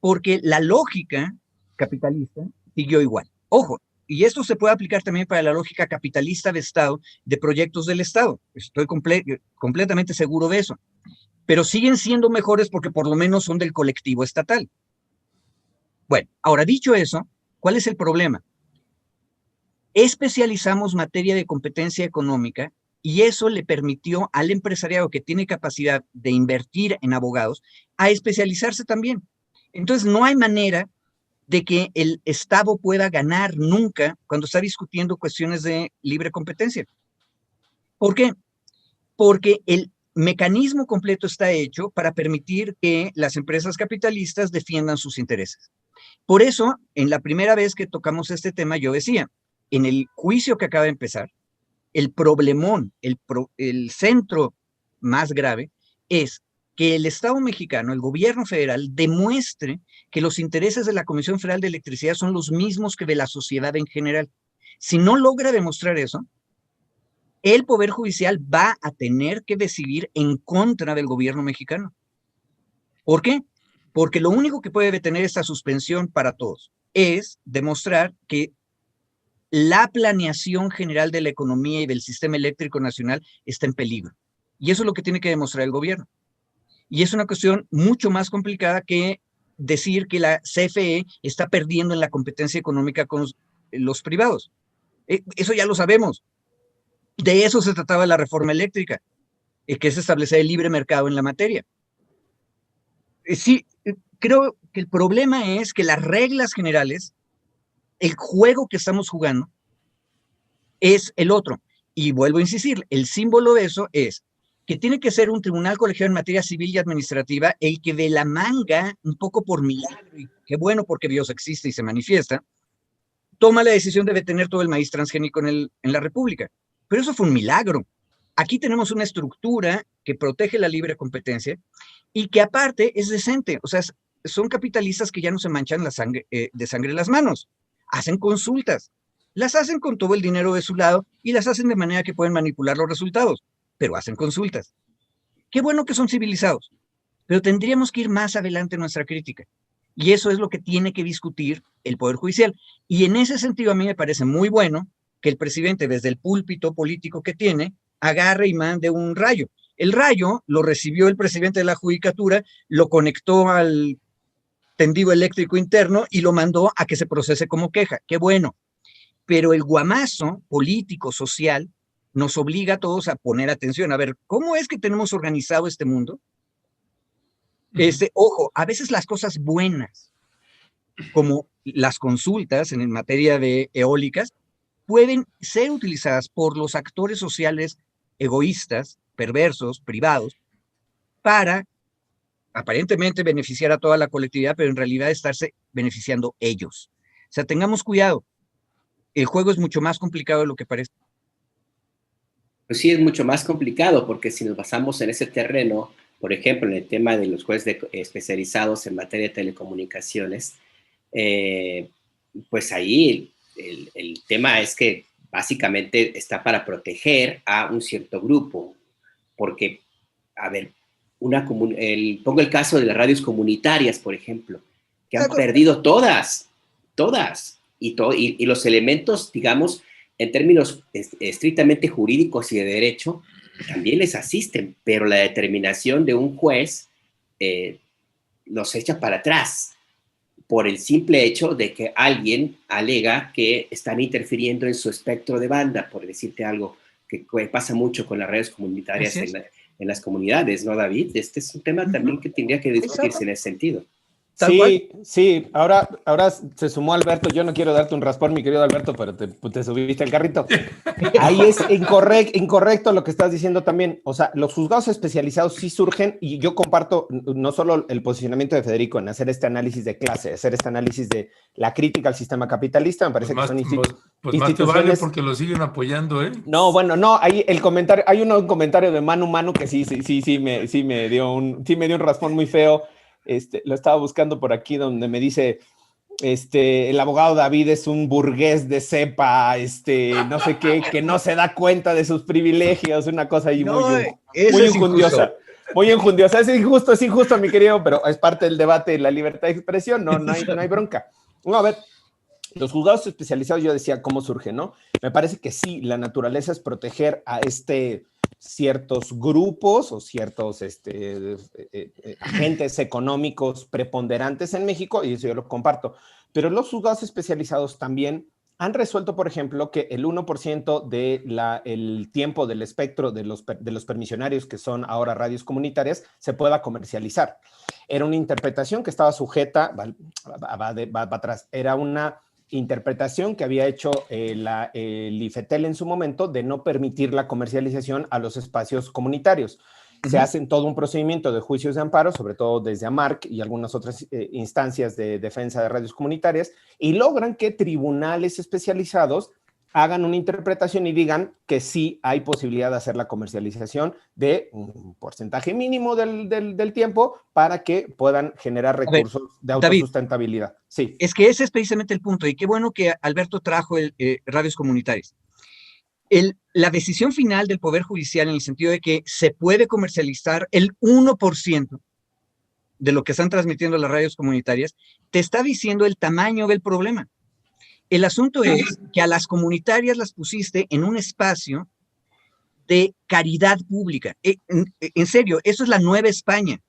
Porque la lógica capitalista siguió igual. Ojo, y esto se puede aplicar también para la lógica capitalista de Estado, de proyectos del Estado. Estoy completamente seguro de eso. Pero siguen siendo mejores porque por lo menos son del colectivo estatal. Bueno, ahora dicho eso, ¿cuál es el problema? Especializamos materia de competencia económica y eso le permitió al empresariado que tiene capacidad de invertir en abogados a especializarse también. Entonces, no hay manera de que el Estado pueda ganar nunca cuando está discutiendo cuestiones de libre competencia. ¿Por qué? Porque el mecanismo completo está hecho para permitir que las empresas capitalistas defiendan sus intereses. Por eso, en la primera vez que tocamos este tema, yo decía, en el juicio que acaba de empezar, el problemón, el centro más grave es que el Estado mexicano, el gobierno federal, demuestre que los intereses de la Comisión Federal de Electricidad son los mismos que de la sociedad en general. Si no logra demostrar eso, el Poder Judicial va a tener que decidir en contra del gobierno mexicano. ¿Por qué? Porque lo único que puede detener esta suspensión para todos es demostrar que la planeación general de la economía y del sistema eléctrico nacional está en peligro. Y eso es lo que tiene que demostrar el gobierno. Y es una cuestión mucho más complicada que decir que la CFE está perdiendo en la competencia económica con los privados. Eso ya lo sabemos. De eso se trataba la reforma eléctrica, que es establecer el libre mercado en la materia. Sí, creo que el problema es que las reglas generales, el juego que estamos jugando, es el otro. Y vuelvo a insistir, el símbolo de eso es que tiene que ser un tribunal colegiado en materia civil y administrativa el que de la manga, un poco por milagro, y qué bueno porque Dios existe y se manifiesta, toma la decisión de detener todo el maíz transgénico en la República. Pero eso fue un milagro. Aquí tenemos una estructura que protege la libre competencia y que aparte es decente. O sea, son capitalistas que ya no se manchan de sangre las manos. Hacen consultas. Las hacen con todo el dinero de su lado y las hacen de manera que pueden manipular los resultados, pero hacen consultas. Qué bueno que son civilizados, pero tendríamos que ir más adelante en nuestra crítica. Y eso es lo que tiene que discutir el Poder Judicial. Y en ese sentido a mí me parece muy bueno que el presidente, desde el púlpito político que tiene, agarre y mande un rayo. El rayo lo recibió el presidente de la Judicatura, lo conectó al tendido eléctrico interno y lo mandó a que se procese como queja. Qué bueno. Pero el guamazo político, social, nos obliga a todos a poner atención. A ver, ¿cómo es que tenemos organizado este mundo? Ojo, a veces las cosas buenas, como las consultas en materia de eólicas, pueden ser utilizadas por los actores sociales egoístas, perversos, privados, para aparentemente beneficiar a toda la colectividad, pero en realidad estarse beneficiando ellos. O sea, tengamos cuidado. El juego es mucho más complicado de lo que parece. Pues sí, es mucho más complicado, porque si nos basamos en ese terreno, por ejemplo, en el tema de los jueces especializados en materia de telecomunicaciones, pues ahí el tema es que básicamente está para proteger a un cierto grupo, porque, a ver, pongo el caso de las radios comunitarias, por ejemplo, que han perdido todas, y los elementos, digamos, en términos estrictamente jurídicos y de derecho, también les asisten, pero la determinación de un juez los echa para atrás por el simple hecho de que alguien alega que están interfiriendo en su espectro de banda, por decirte algo que pasa mucho con las redes comunitarias en las comunidades, ¿no, David? Este es un tema también que tendría que discutirse en ese sentido. Sí, ahora se sumó Alberto. Yo no quiero darte un raspón, mi querido Alberto, pero te subiste al carrito. Ahí es incorrecto lo que estás diciendo también. O sea, los juzgados especializados sí surgen, y yo comparto no solo el posicionamiento de Federico en hacer este análisis de clase, hacer este análisis de la crítica al sistema capitalista, me parece que son instituciones. Pues más te vale, porque lo siguen apoyando, ¿eh? No, bueno, no, ahí el comentario, hay un comentario de Manu que sí me dio un raspón muy feo. Lo estaba buscando por aquí, donde me dice, el abogado David es un burgués de cepa, no sé qué, que no se da cuenta de sus privilegios, una cosa ahí muy injundiosa. Muy injundiosa. Es injusto, mi querido, pero es parte del debate de la libertad de expresión, no hay bronca. No, a ver, los juzgados especializados, yo decía, ¿cómo surge, no? Me parece que sí, la naturaleza es proteger a ciertos grupos o ciertos agentes económicos preponderantes en México, y eso yo lo comparto. Pero los juzgados especializados también han resuelto, por ejemplo, que el 1% del tiempo del espectro de los permisionarios, que son ahora radios comunitarias, se pueda comercializar. Era una interpretación que estaba sujeta, va atrás, era una interpretación que había hecho el IFETEL en su momento de no permitir la comercialización a los espacios comunitarios. Se hacen todo un procedimiento de juicios de amparo, sobre todo desde AMARC y algunas otras instancias de defensa de radios comunitarias, y logran que tribunales especializados hagan una interpretación y digan que sí hay posibilidad de hacer la comercialización de un porcentaje mínimo del tiempo para que puedan generar recursos de autosustentabilidad. David, sí. Es que ese es precisamente el punto, y qué bueno que Alberto trajo radios comunitarias. La decisión final del Poder Judicial, en el sentido de que se puede comercializar el 1% de lo que están transmitiendo las radios comunitarias, te está diciendo el tamaño del problema. El asunto es que a las comunitarias las pusiste en un espacio de caridad pública. En serio, eso es la Nueva España.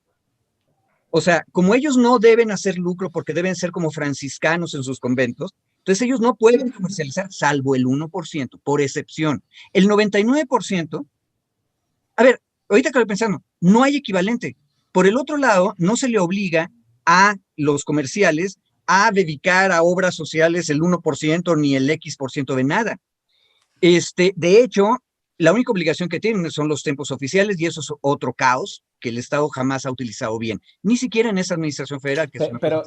O sea, como ellos no deben hacer lucro porque deben ser como franciscanos en sus conventos, entonces ellos no pueden comercializar salvo el 1%, por excepción. El 99%, a ver, ahorita que estoy pensando, no hay equivalente. Por el otro lado, no se le obliga a los comerciales a dedicar a obras sociales el 1% ni el X% de nada. De hecho, la única obligación que tienen son los tempos oficiales, y eso es otro caos que el Estado jamás ha utilizado bien, ni siquiera en esa administración federal. Pero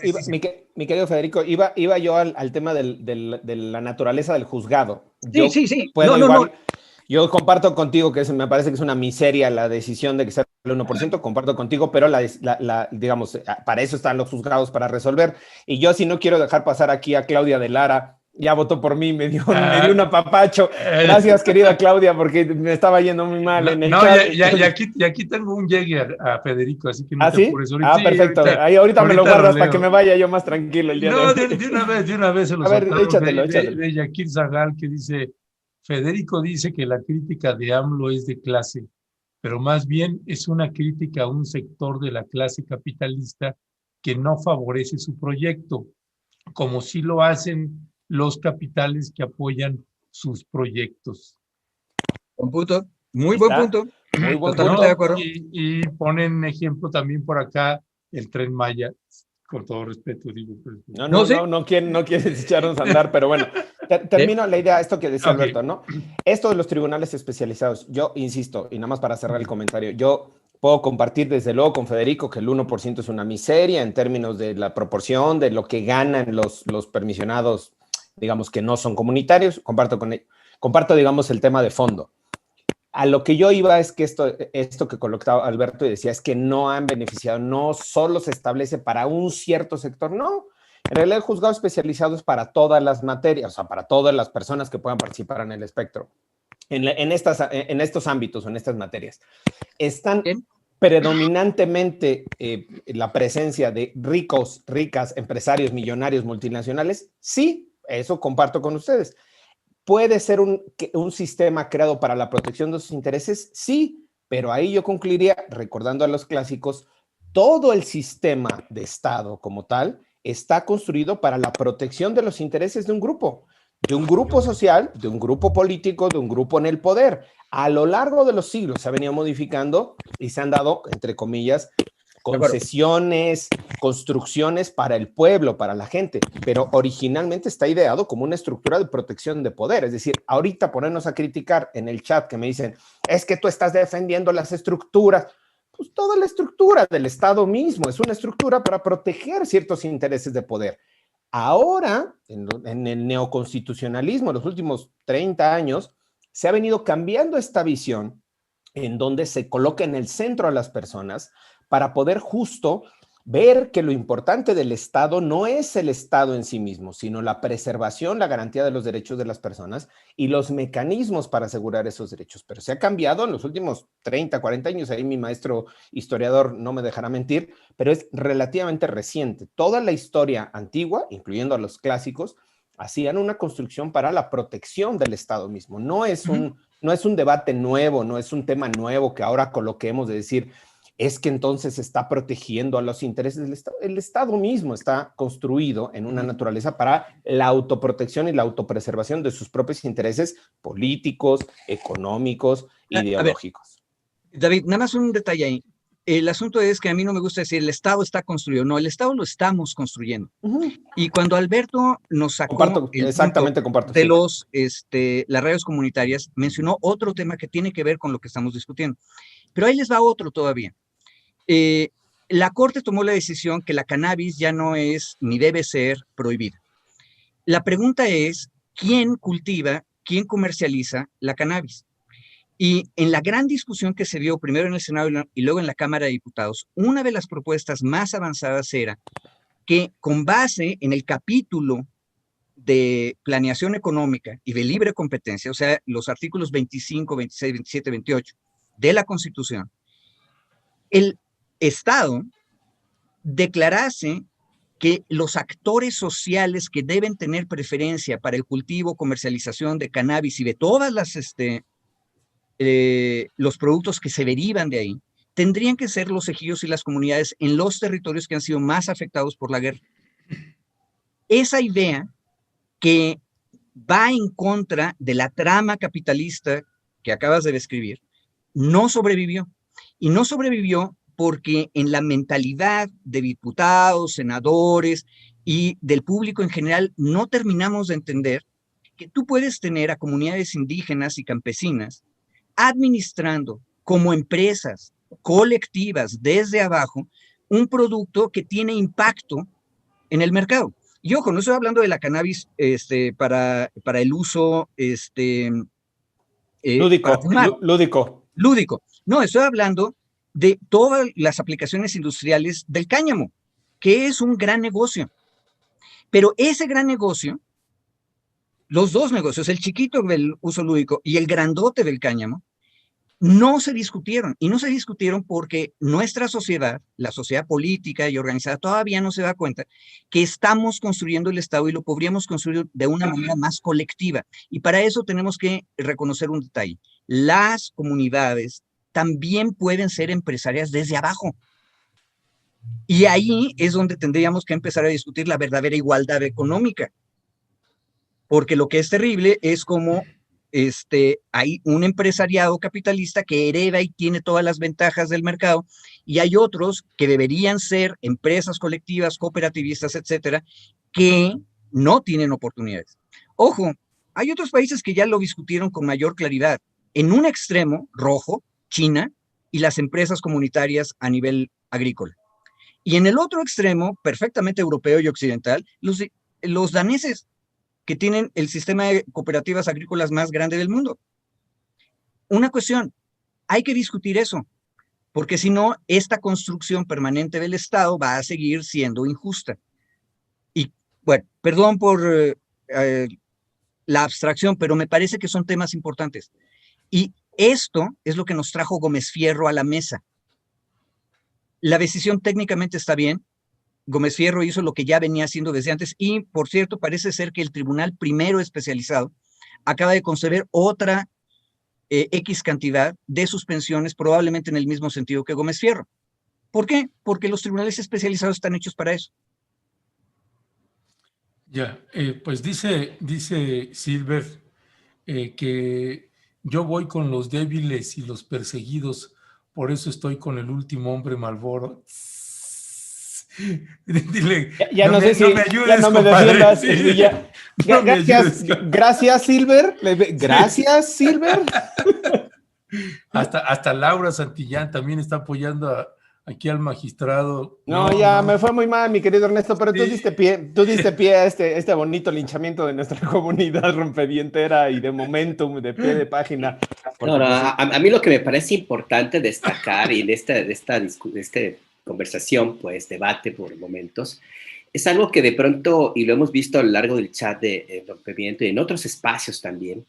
mi querido Federico, iba yo al tema de la naturaleza del juzgado. Sí. Yo comparto contigo que me parece que es una miseria la decisión de que sea el 1%, comparto contigo, pero digamos, para eso están los juzgados, para resolver. Y yo, si no quiero dejar pasar aquí a Claudia de Lara, ya votó por mí, me dio un apapacho. Gracias, querida Claudia, porque me estaba yendo muy mal en el chat. Y aquí tengo un llegue a Federico, así que no te apures. Perfecto. Ahorita me lo guardas para que me vaya yo más tranquilo el día de hoy. De una vez se lo échatelo. De Yakir Zagal, que dice: Federico dice que la crítica de AMLO es de clase, pero más bien es una crítica a un sector de la clase capitalista que no favorece su proyecto, como si lo hacen los capitales que apoyan sus proyectos. Buen punto, muy buen punto. Muy buen punto, de acuerdo. Y ponen ejemplo también por acá el Tren Maya, con todo respeto, digo. Pues, no quieres echarnos a andar, pero bueno, termino la idea, esto que decía Alberto, ¿no? Esto de los tribunales especializados, yo insisto, y nada más para cerrar el comentario, yo puedo compartir desde luego con Federico que el 1% es una miseria en términos de la proporción de lo que ganan los permisionados, digamos, que no son comunitarios. Comparto, digamos, el tema de fondo. A lo que yo iba es que esto que colocaba Alberto y decía es que no han beneficiado, no solo se establece para un cierto sector, no. En realidad el juzgado especializado es para todas las materias, o sea, para todas las personas que puedan participar en el espectro. En estos ámbitos o en estas materias. Están predominantemente la presencia de ricas, empresarios, millonarios, multinacionales. Sí, eso comparto con ustedes. ¿Puede ser un sistema creado para la protección de sus intereses? Sí, pero ahí yo concluiría, recordando a los clásicos, todo el sistema de Estado como tal está construido para la protección de los intereses de un grupo social, de un grupo político, de un grupo en el poder. A lo largo de los siglos se ha venido modificando y se han dado, entre comillas, concesiones, construcciones para el pueblo, para la gente, pero originalmente está ideado como una estructura de protección de poder. Es decir, ahorita ponernos a criticar en el chat que me dicen, es que tú estás defendiendo las estructuras. Pues toda la estructura del Estado mismo es una estructura para proteger ciertos intereses de poder. Ahora, en el neoconstitucionalismo, en los últimos 30 años, se ha venido cambiando esta visión en donde se coloca en el centro a las personas para poder justo ver que lo importante del Estado no es el Estado en sí mismo, sino la preservación, la garantía de los derechos de las personas y los mecanismos para asegurar esos derechos. Pero se ha cambiado en los últimos 30, 40 años, ahí mi maestro historiador no me dejará mentir, pero es relativamente reciente. Toda la historia antigua, incluyendo a los clásicos, hacían una construcción para la protección del Estado mismo. No es un debate nuevo, no es un tema nuevo que ahora coloquemos de decir, es que entonces está protegiendo a los intereses del Estado. El Estado mismo está construido en una naturaleza para la autoprotección y la autopreservación de sus propios intereses políticos, económicos, ideológicos. David, nada más un detalle ahí. El asunto es que a mí no me gusta decir el Estado está construido. No, el Estado lo estamos construyendo. Y cuando Alberto nos sacó comparto. de las redes comunitarias, mencionó otro tema que tiene que ver con lo que estamos discutiendo. Pero ahí les va otro todavía. La Corte tomó la decisión que la cannabis ya no es ni debe ser prohibida. La pregunta es, ¿quién cultiva, quién comercializa la cannabis? Y en la gran discusión que se dio primero en el Senado y luego en la Cámara de Diputados, una de las propuestas más avanzadas era que con base en el capítulo de planeación económica y de libre competencia, o sea, los artículos 25, 26, 27, 28 de la Constitución, el Estado declarase que los actores sociales que deben tener preferencia para el cultivo, comercialización de cannabis y de todas las los productos que se derivan de ahí, tendrían que ser los ejidos y las comunidades en los territorios que han sido más afectados por la guerra. Esa idea que va en contra de la trama capitalista que acabas de describir, no sobrevivió. Y no sobrevivió porque en la mentalidad de diputados, senadores y del público en general no terminamos de entender que tú puedes tener a comunidades indígenas y campesinas administrando como empresas colectivas desde abajo un producto que tiene impacto en el mercado. Y ojo, no estoy hablando de la cannabis para el uso lúdico. No, estoy hablando de todas las aplicaciones industriales del cáñamo, que es un gran negocio. Pero ese gran negocio, los dos negocios, el chiquito del uso lúdico y el grandote del cáñamo, no se discutieron. Y no se discutieron porque nuestra sociedad, la sociedad política y organizada, todavía no se da cuenta que estamos construyendo el Estado y lo podríamos construir de una manera más colectiva. Y para eso tenemos que reconocer un detalle. Las comunidades también pueden ser empresarias desde abajo. Y ahí es donde tendríamos que empezar a discutir la verdadera igualdad económica. Porque lo que es terrible es como hay un empresariado capitalista que hereda y tiene todas las ventajas del mercado, y hay otros que deberían ser empresas colectivas, cooperativistas, etcétera, que no tienen oportunidades. Ojo, hay otros países que ya lo discutieron con mayor claridad. En un extremo, rojo, China, y las empresas comunitarias a nivel agrícola. Y en el otro extremo, perfectamente europeo y occidental, los daneses, que tienen el sistema de cooperativas agrícolas más grande del mundo. Una cuestión, hay que discutir eso, porque si no, esta construcción permanente del Estado va a seguir siendo injusta. Y bueno, perdón por la abstracción, pero me parece que son temas importantes. Y esto es lo que nos trajo Gómez Fierro a la mesa. La decisión técnicamente está bien. Gómez Fierro hizo lo que ya venía haciendo desde antes y, por cierto, parece ser que el Tribunal Primero Especializado acaba de conceder otra X cantidad de suspensiones, probablemente en el mismo sentido que Gómez Fierro. ¿Por qué? Porque los tribunales especializados están hechos para eso. Ya, pues dice Silver que yo voy con los débiles y los perseguidos, por eso estoy con el último hombre Malboro. Dile, ya no sé si no me ayudes, ya no me compadre. defiendas. Sí. Ya, No me gracias, ayudes. gracias, Silver. Gracias, Silver. Hasta Laura Santillán también está apoyando aquí al magistrado. No, ya me fue muy mal, mi querido Ernesto, pero tú diste pie a este bonito linchamiento de nuestra comunidad rompevientera y de momentum, de pie de página. No, a mí lo que me parece importante destacar y de esta conversación, pues debate por momentos, es algo que de pronto, y lo hemos visto a lo largo del chat de Rompeviento y en otros espacios también,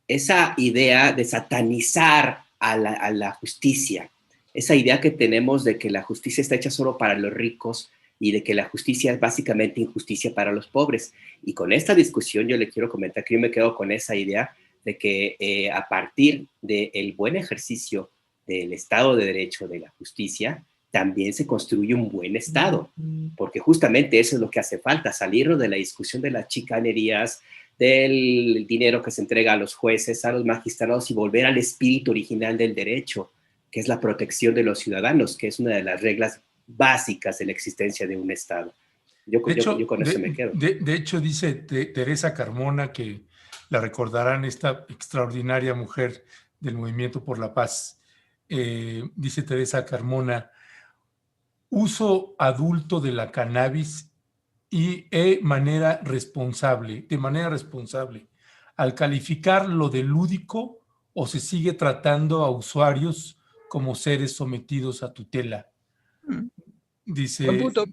esa idea de satanizar a la justicia, esa idea que tenemos de que la justicia está hecha solo para los ricos y de que la justicia es básicamente injusticia para los pobres. Y con esta discusión yo le quiero comentar que yo me quedo con esa idea de que a partir del buen ejercicio del Estado de Derecho, de la justicia, también se construye un buen Estado, porque justamente eso es lo que hace falta, salirnos de la discusión de las chicanerías, del dinero que se entrega a los jueces, a los magistrados y volver al espíritu original del derecho, que es la protección de los ciudadanos, que es una de las reglas básicas de la existencia de un Estado. Yo con eso me quedo. De hecho, dice Teresa Carmona, que la recordarán, esta extraordinaria mujer del Movimiento por la Paz. Dice Teresa Carmona: uso adulto de la cannabis y de manera responsable. Al calificar lo de lúdico, o se sigue tratando a usuarios como seres sometidos a tutela. Buen punto.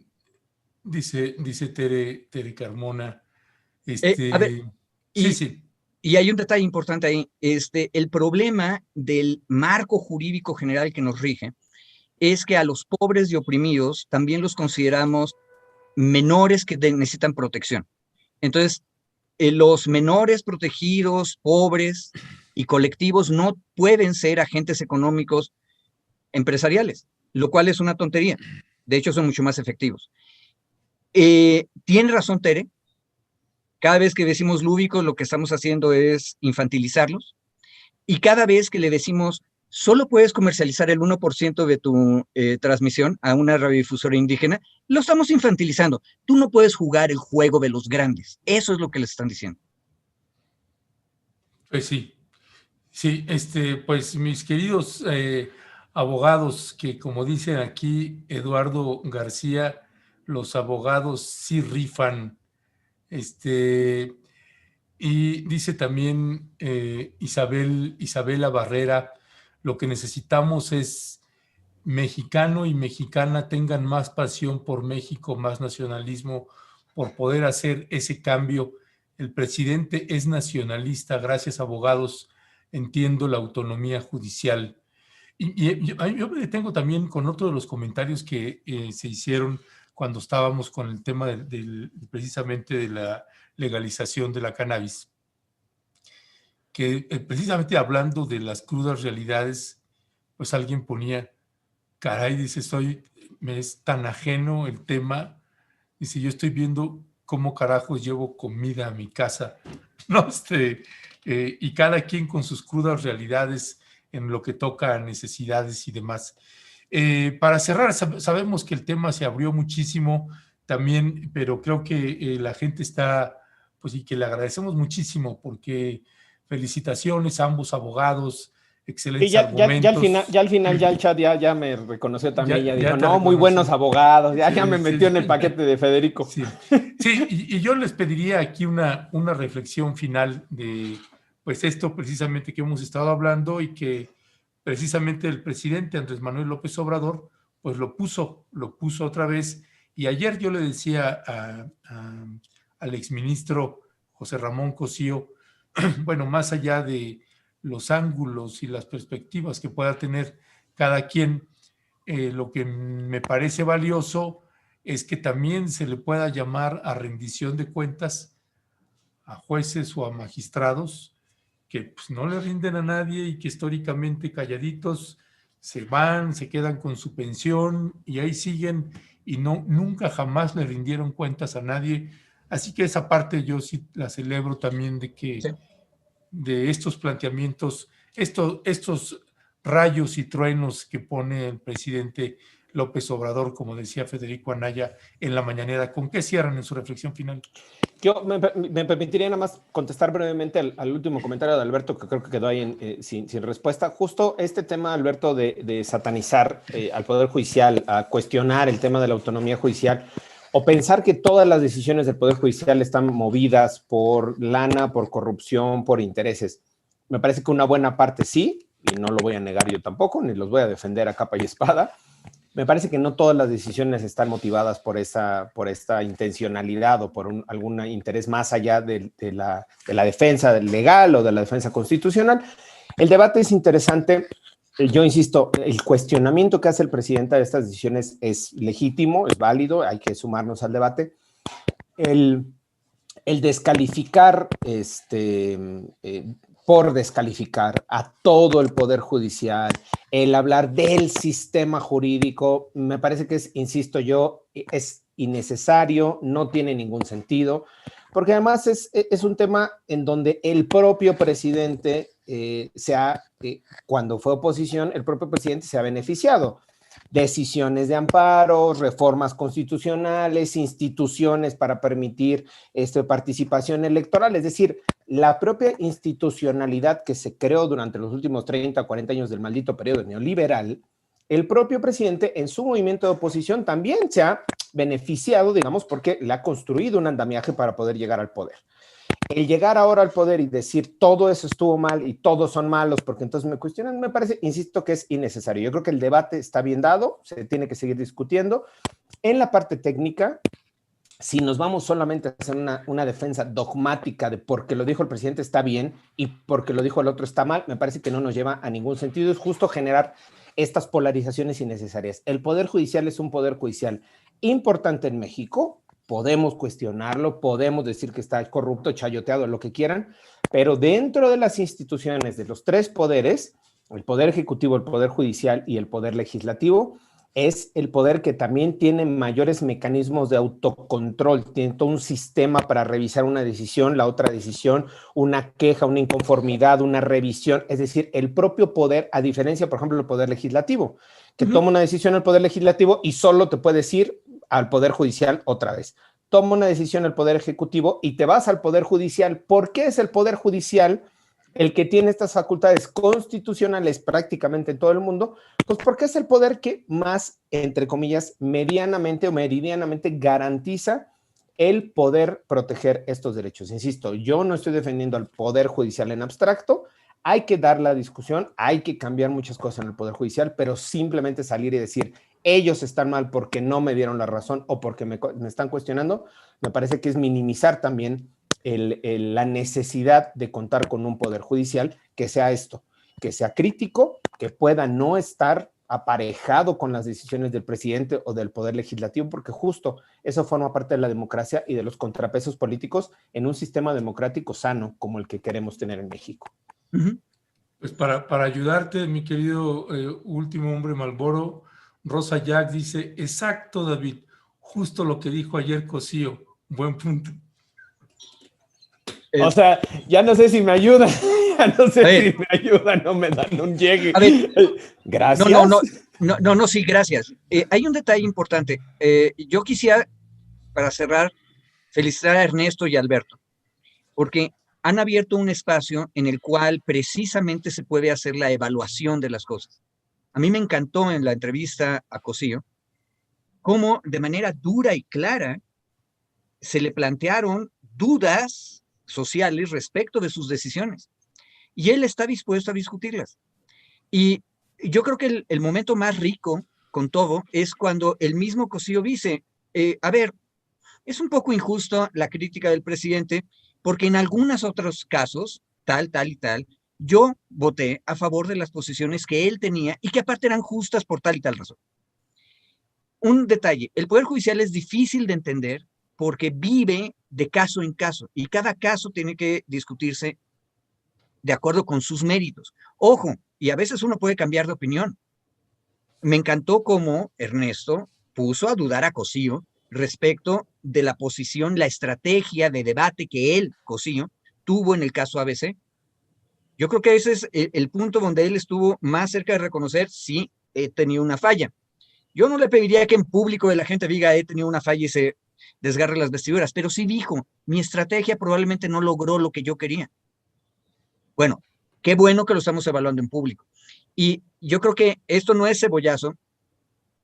Dice Tere Carmona. A ver, sí. Y hay un detalle importante ahí. El problema del marco jurídico general que nos rige es que a los pobres y oprimidos también los consideramos menores que necesitan protección. Entonces, los menores protegidos, pobres y colectivos no pueden ser agentes económicos empresariales, lo cual es una tontería. De hecho, son mucho más efectivos. Tiene razón Tere. Cada vez que decimos lúdicos, lo que estamos haciendo es infantilizarlos. Y cada vez que le decimos, solo puedes comercializar el 1% de tu transmisión a una radiodifusora indígena, lo estamos infantilizando. Tú no puedes jugar el juego de los grandes. Eso es lo que les están diciendo. Pues sí. Sí, pues mis queridos abogados, que como dicen aquí Eduardo García, los abogados sí rifan. Y dice también Isabela Barrera: lo que necesitamos es mexicano y mexicana tengan más pasión por México, más nacionalismo, por poder hacer ese cambio. El presidente es nacionalista, gracias abogados, entiendo la autonomía judicial. Y yo me detengo también con otro de los comentarios que se hicieron cuando estábamos con el tema precisamente de la legalización de la cannabis, que precisamente hablando de las crudas realidades, pues alguien ponía, caray, dice, me es tan ajeno el tema, dice, yo estoy viendo cómo carajos llevo comida a mi casa, ¿no? Y cada quien con sus crudas realidades en lo que toca a necesidades y demás. Para cerrar, sabemos que el tema se abrió muchísimo también, pero creo que la gente está, pues, y que le agradecemos muchísimo, porque felicitaciones a ambos abogados, excelentes ya argumentos. al final el chat ya me reconoció también, ya dijo, no, muy buenos abogados, ya me metió en el sí. paquete de Federico. Sí, y yo les pediría aquí una reflexión final de pues esto precisamente que hemos estado hablando y que precisamente el presidente Andrés Manuel López Obrador pues lo puso otra vez. Y ayer yo le decía al exministro José Ramón Cosío, bueno, más allá de los ángulos y las perspectivas que pueda tener cada quien, lo que me parece valioso es que también se le pueda llamar a rendición de cuentas a jueces o a magistrados que pues, no le rinden a nadie y que históricamente calladitos se van, se quedan con su pensión y ahí siguen y nunca jamás le rindieron cuentas a nadie. Así que esa parte yo sí la celebro también de que sí, de estos planteamientos, estos rayos y truenos que pone el presidente López Obrador, como decía Federico Anaya en la mañanera. ¿Con qué cierran en su reflexión final? Yo me permitiría nada más contestar brevemente al último comentario de Alberto, que creo que quedó ahí sin respuesta. Justo este tema, Alberto, de satanizar al Poder Judicial, a cuestionar el tema de la autonomía judicial, o pensar que todas las decisiones del Poder Judicial están movidas por lana, por corrupción, por intereses. Me parece que una buena parte sí, y no lo voy a negar yo tampoco, ni los voy a defender a capa y espada. Me parece que no todas las decisiones están motivadas por esta intencionalidad o por algún interés más allá de la defensa legal o de la defensa constitucional. El debate es interesante. Yo insisto, el cuestionamiento que hace el presidente de estas decisiones es legítimo, es válido, hay que sumarnos al debate. El descalificar por descalificar a todo el Poder Judicial, el hablar del sistema jurídico, me parece que es, insisto yo, es innecesario, no tiene ningún sentido, porque además es un tema en donde el propio presidente cuando fue oposición, el propio presidente se ha beneficiado. Decisiones de amparo, reformas constitucionales, instituciones para permitir participación electoral, es decir, la propia institucionalidad que se creó durante los últimos 30, 40 años del maldito periodo neoliberal, el propio presidente en su movimiento de oposición también se ha beneficiado, digamos, porque le ha construido un andamiaje para poder llegar al poder. El llegar ahora al poder y decir todo eso estuvo mal y todos son malos porque entonces me cuestionan, me parece, insisto, que es innecesario. Yo creo que el debate está bien dado, se tiene que seguir discutiendo. En la parte técnica, si nos vamos solamente a hacer una defensa dogmática de porque lo dijo el presidente está bien y porque lo dijo el otro está mal, me parece que no nos lleva a ningún sentido. Es justo generar estas polarizaciones innecesarias. El Poder Judicial es un Poder Judicial importante en México. Podemos cuestionarlo, podemos decir que está corrupto, chayoteado, lo que quieran, pero dentro de las instituciones de los tres poderes, el Poder Ejecutivo, el Poder Judicial y el Poder Legislativo, es el poder que también tiene mayores mecanismos de autocontrol, tiene todo un sistema para revisar una decisión, la otra decisión, una queja, una inconformidad, una revisión, es decir, el propio poder, a diferencia, por ejemplo, del Poder Legislativo, que toma una decisión el Poder Legislativo y solo te puede decir al Poder Judicial otra vez. Toma una decisión el Poder Ejecutivo y te vas al Poder Judicial. ¿Por qué es el Poder Judicial el que tiene estas facultades constitucionales prácticamente en todo el mundo? Pues porque es el poder que más, entre comillas, medianamente o meridianamente garantiza el poder proteger estos derechos. Insisto, yo no estoy defendiendo al Poder Judicial en abstracto, hay que dar la discusión, hay que cambiar muchas cosas en el Poder Judicial, pero simplemente salir y decir ellos están mal porque no me dieron la razón o porque me están cuestionando, me parece que es minimizar también la necesidad de contar con un Poder Judicial que sea esto, que sea crítico, que pueda no estar aparejado con las decisiones del presidente o del Poder Legislativo, porque justo eso forma parte de la democracia y de los contrapesos políticos en un sistema democrático sano como el que queremos tener en México. Pues para ayudarte, mi querido último hombre Malboro, Rosa Jack dice, exacto, David, justo lo que dijo ayer Cosío, buen punto. O sea, ya no sé si me ayudan, no me dan un llegue. A ver, gracias. No, sí, gracias. Hay un detalle importante. Yo quisiera, para cerrar, felicitar a Ernesto y a Alberto, porque han abierto un espacio en el cual precisamente se puede hacer la evaluación de las cosas. A mí me encantó en la entrevista a Cosío cómo de manera dura y clara se le plantearon dudas sociales respecto de sus decisiones. Y él está dispuesto a discutirlas. Y yo creo que el momento más rico con todo es cuando el mismo Cosío dice, a ver, es un poco injusto la crítica del presidente, porque en algunos otros casos, tal y tal, yo voté a favor de las posiciones que él tenía y que aparte eran justas por tal y tal razón. Un detalle, el Poder Judicial es difícil de entender porque vive de caso en caso y cada caso tiene que discutirse de acuerdo con sus méritos. Ojo, y a veces uno puede cambiar de opinión. Me encantó cómo Ernesto puso a dudar a Cosío respecto de la posición, la estrategia de debate que él, Cosío, tuvo en el caso ABC. Yo creo que ese es el punto donde él estuvo más cerca de reconocer si he tenido una falla. Yo no le pediría que en público de la gente diga he tenido una falla y se desgarre las vestiduras, pero sí dijo, mi estrategia probablemente no logró lo que yo quería. Bueno, qué bueno que lo estamos evaluando en público. Y yo creo que esto no es cebollazo.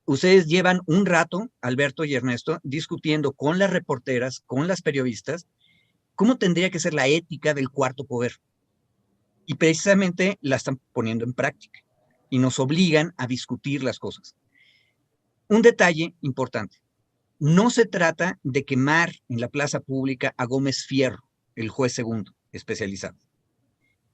Ustedes llevan un rato, Alberto y Ernesto, discutiendo con las reporteras, con las periodistas, cómo tendría que ser la ética del cuarto poder. Y precisamente la están poniendo en práctica y nos obligan a discutir las cosas. Un detalle importante. No se trata de quemar en la plaza pública a Gómez Fierro, el juez segundo especializado.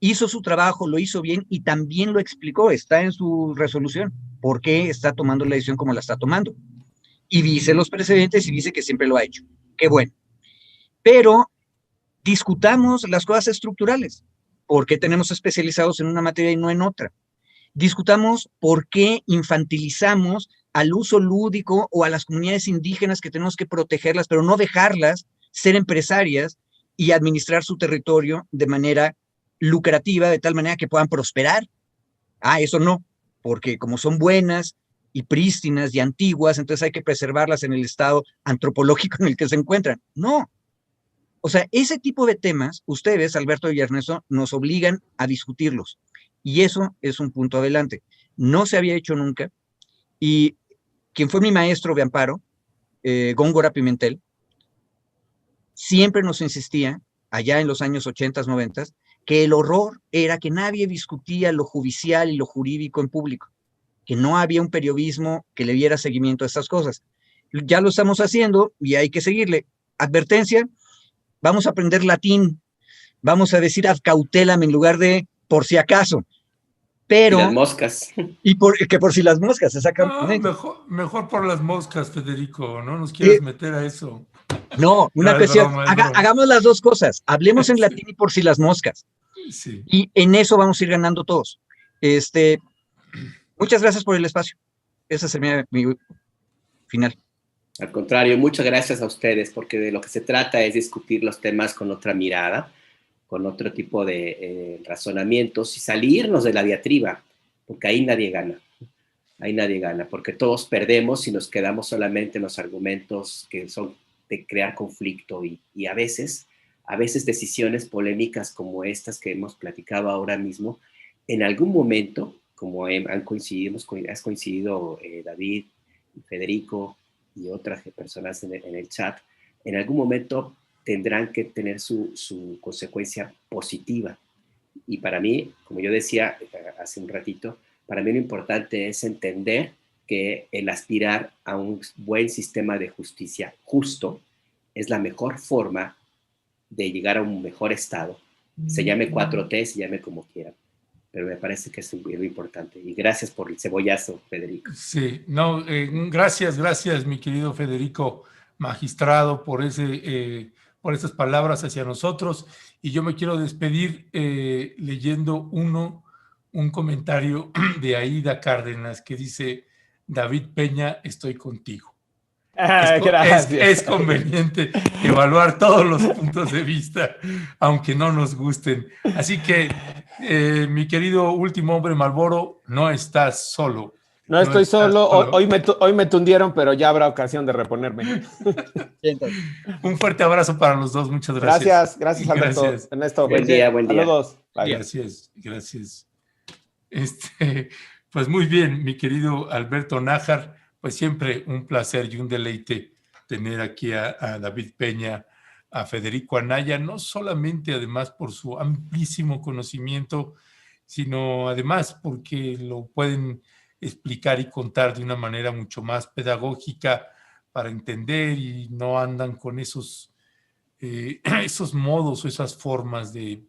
Hizo su trabajo, lo hizo bien y también lo explicó, está en su resolución, por qué está tomando la decisión como la está tomando. Y dice los precedentes y dice que siempre lo ha hecho. Qué bueno. Pero discutamos las cosas estructurales. ¿Por qué tenemos especializados en una materia y no en otra? Discutamos por qué infantilizamos al uso lúdico o a las comunidades indígenas que tenemos que protegerlas, pero no dejarlas ser empresarias y administrar su territorio de manera lucrativa, de tal manera que puedan prosperar. Eso no, porque como son buenas y prístinas y antiguas, entonces hay que preservarlas en el estado antropológico en el que se encuentran. No. O sea, ese tipo de temas, ustedes, Alberto y Ernesto, nos obligan a discutirlos. Y eso es un punto adelante. No se había hecho nunca. Y quien fue mi maestro de amparo, Góngora Pimentel, siempre nos insistía, allá en los años 80, 90, que el horror era que nadie discutía lo judicial y lo jurídico en público, que no había un periodismo que le diera seguimiento a estas cosas. Ya lo estamos haciendo y hay que seguirle. Advertencia, vamos a aprender latín, vamos a decir ad cautelam en lugar de por si acaso. Pero, y las moscas. Y que por si las moscas, exactamente. Mejor por las moscas, Federico, no nos quieras meter a eso. No, una cuestión, hagamos las dos cosas, hablemos en latín y por si las moscas. Sí. Y en eso vamos a ir ganando todos. Muchas gracias por el espacio. Ese sería mi final. Al contrario, muchas gracias a ustedes, porque de lo que se trata es discutir los temas con otra mirada, con otro tipo de razonamientos y salirnos de la diatriba, porque ahí nadie gana. Ahí nadie gana, porque todos perdemos si nos quedamos solamente en los argumentos que son de crear conflicto y a veces decisiones polémicas como estas que hemos platicado ahora mismo, en algún momento, como has coincidido David, Federico y otras personas en el chat, en algún momento tendrán que tener su consecuencia positiva. Y para mí, como yo decía hace un ratito, para mí lo importante es entender que el aspirar a un buen sistema de justicia justo es la mejor forma de llegar a un mejor estado. Se llame 4T, se llame como quieran. Pero me parece que es lo importante. Y gracias por el cebollazo, Federico. Sí, no, gracias, mi querido Federico, magistrado, por esas palabras hacia nosotros. Y yo me quiero despedir leyendo un comentario de Aida Cárdenas que dice: David Peña, estoy contigo. Es conveniente evaluar todos los puntos de vista, aunque no nos gusten. Así que, mi querido último hombre Marlboro, no estás solo. No estoy estás solo, solo. hoy me tundieron, pero ya habrá ocasión de reponerme. Un fuerte abrazo para los dos, muchas gracias. Gracias Alberto, Gracias. Ernesto. Buen día, buen día. Saludos. Bye. Gracias. Pues muy bien, mi querido Alberto Nájar, pues siempre un placer y un deleite tener aquí a David Peña, a Federico Anaya, no solamente además por su amplísimo conocimiento, sino además porque lo pueden explicar y contar de una manera mucho más pedagógica para entender y no andan con esos modos o esas formas de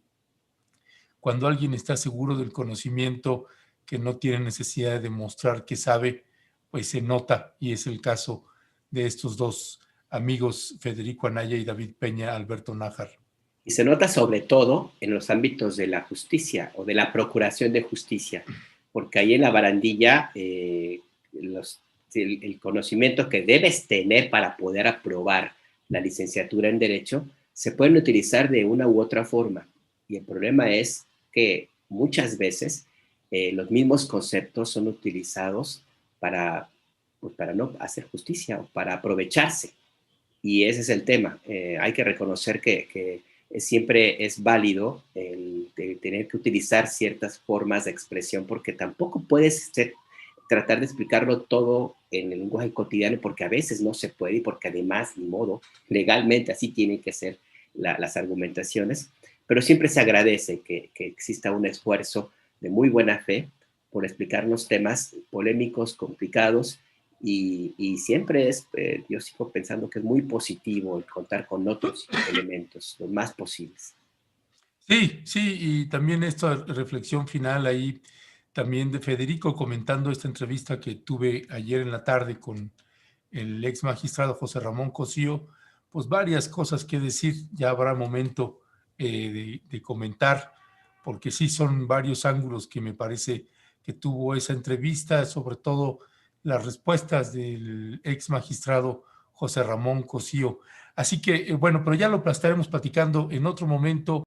cuando alguien está seguro del conocimiento, que no tiene necesidad de demostrar que sabe, pues se nota, y es el caso de estos dos amigos, Federico Anaya y David Peña, Alberto Nájar. Y se nota sobre todo en los ámbitos de la justicia o de la procuración de justicia, porque ahí en la barandilla el conocimiento que debes tener para poder aprobar la licenciatura en Derecho se pueden utilizar de una u otra forma. Y el problema es que muchas veces los mismos conceptos son utilizados para no hacer justicia o para aprovecharse. Y ese es el tema. Hay que reconocer que siempre es válido el tener que utilizar ciertas formas de expresión, porque tampoco puedes tratar de explicarlo todo en el lenguaje cotidiano, porque a veces no se puede y porque además, ni modo, legalmente así tienen que ser las argumentaciones, pero siempre se agradece que exista un esfuerzo de muy buena fe por explicarnos temas polémicos, complicados, y siempre yo sigo pensando que es muy positivo el contar con otros elementos, los más posibles. Sí, y también esta reflexión final ahí, también de Federico comentando esta entrevista que tuve ayer en la tarde con el ex magistrado José Ramón Cosío, pues varias cosas que decir, ya habrá momento de comentar, porque sí son varios ángulos que me parece que tuvo esa entrevista, sobre todo las respuestas del ex magistrado José Ramón Cosío. Así que, bueno, pero ya lo estaremos platicando en otro momento.